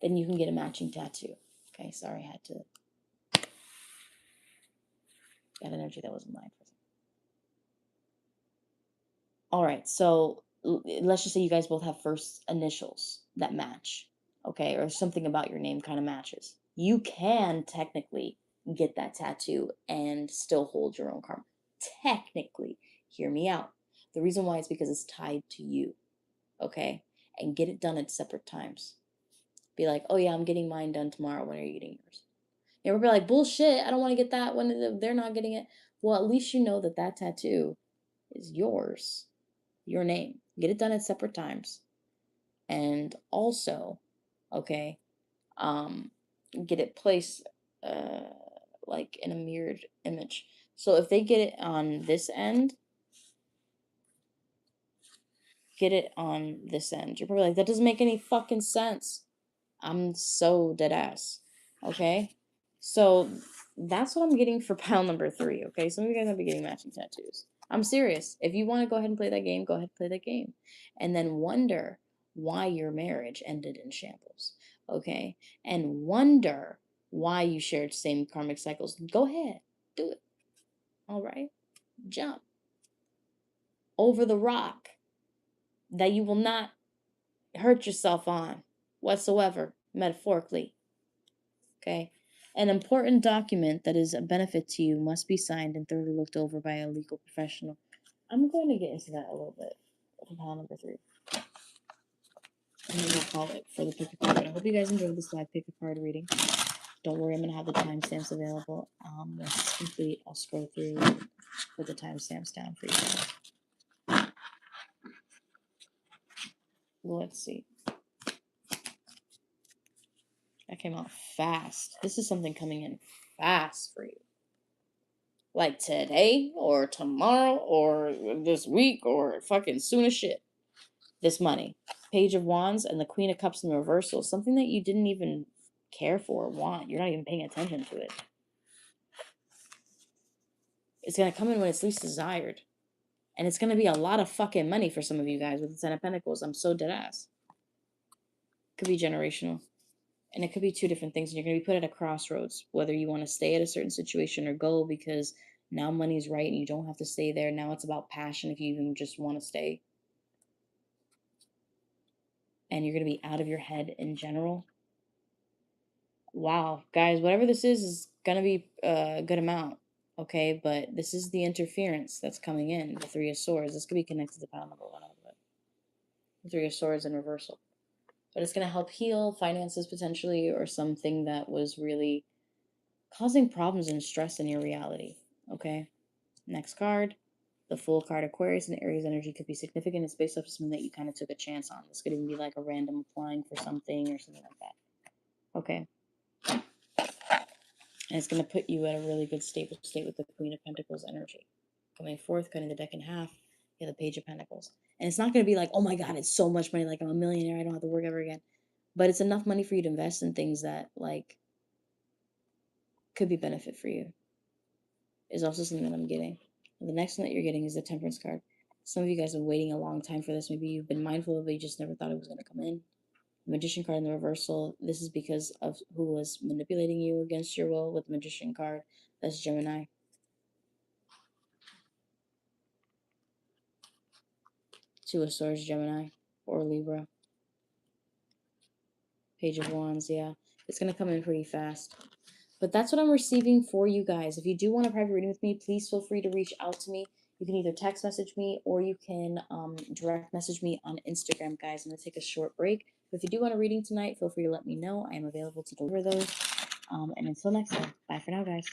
then you can get a matching tattoo. Okay, sorry, I had to got energy that wasn't mine. All right, so let's just say you guys both have first initials that match, okay, or something about your name kind of matches. You can technically get that tattoo and still hold your own karma. Technically, hear me out. The reason why is because it's tied to you, okay? And get it done at separate times. Be like, oh yeah, I'm getting mine done tomorrow. When are you getting yours? And we'll be like, bullshit, I don't want to get that when they're not getting it. Well, at least you know that that tattoo is yours, your name. Get it done at separate times. And also, okay, um, get it placed like in a mirrored image. So if they get it on this end, get it on this end. You're probably like, that doesn't make any fucking sense. I'm so dead ass. Okay? So that's what I'm getting for pile number 3. Okay? Some of you guys might be getting matching tattoos. I'm serious. If you want to go ahead and play that game, go ahead and play that game. And then wonder why your marriage ended in shambles. Okay? And wonder why you shared same karmic cycles. Go ahead. Do it. All right? Jump over the rock that you will not hurt yourself on whatsoever, metaphorically. Okay? An important document that is a benefit to you must be signed and thoroughly looked over by a legal professional. I'm going to get into that a little bit for pile number 3. And then we'll call it for the pick a card. I hope you guys enjoyed this live pick a card reading. Don't worry, I'm going to have the timestamps available. Once it's complete, I'll scroll through and put the timestamps down for you guys. Let's see. That came out fast. This is something coming in fast for you. Like today or tomorrow or this week or fucking soon as shit. This money. Page of Wands and the Queen of Cups in reversal. Something that you didn't even care for or want. You're not even paying attention to it. It's going to come in when it's least desired. And it's going to be a lot of fucking money for some of you guys with the Ten of Pentacles. I'm so dead ass. Could be generational. And it could be 2 different things. And you're going to be put at a crossroads. Whether you want to stay at a certain situation or go because now money's right and you don't have to stay there. Now it's about passion if you even just want to stay. And you're going to be out of your head in general. Wow. Guys, whatever this is going to be a good amount. Okay, but this is the interference that's coming in. The 3 of Swords. This could be connected to pile number 1 of it. The 3 of Swords in reversal. But it's going to help heal finances potentially or something that was really causing problems and stress in your reality. Okay, next card. The Fool card. Aquarius and Aries energy could be significant. It's based off of something that you kind of took a chance on. This could even be like a random applying for something or something like that. Okay. And it's going to put you at a really good stable state with the Queen of Pentacles energy. Coming forth, cutting the deck in half, you have the Page of Pentacles. And it's not going to be like, oh my God, it's so much money, like I'm a millionaire, I don't have to work ever again. But it's enough money for you to invest in things that, like, could be benefit for you. Is also something that I'm getting. And the next one that you're getting is the Temperance card. Some of you guys have been waiting a long time for this. Maybe you've been mindful of it, you just never thought it was going to come in. Magician card in the reversal. This is because of who was manipulating you against your will with the Magician card. That's Gemini. 2 of Swords, Gemini, or Libra. Page of Wands, yeah. It's going to come in pretty fast. But that's what I'm receiving for you guys. If you do want a private reading with me, please feel free to reach out to me. You can either text message me or you can direct message me on Instagram, guys. I'm going to take a short break. But if you do want a reading tonight, feel free to let me know. I am available to deliver those. And until next time, bye for now, guys.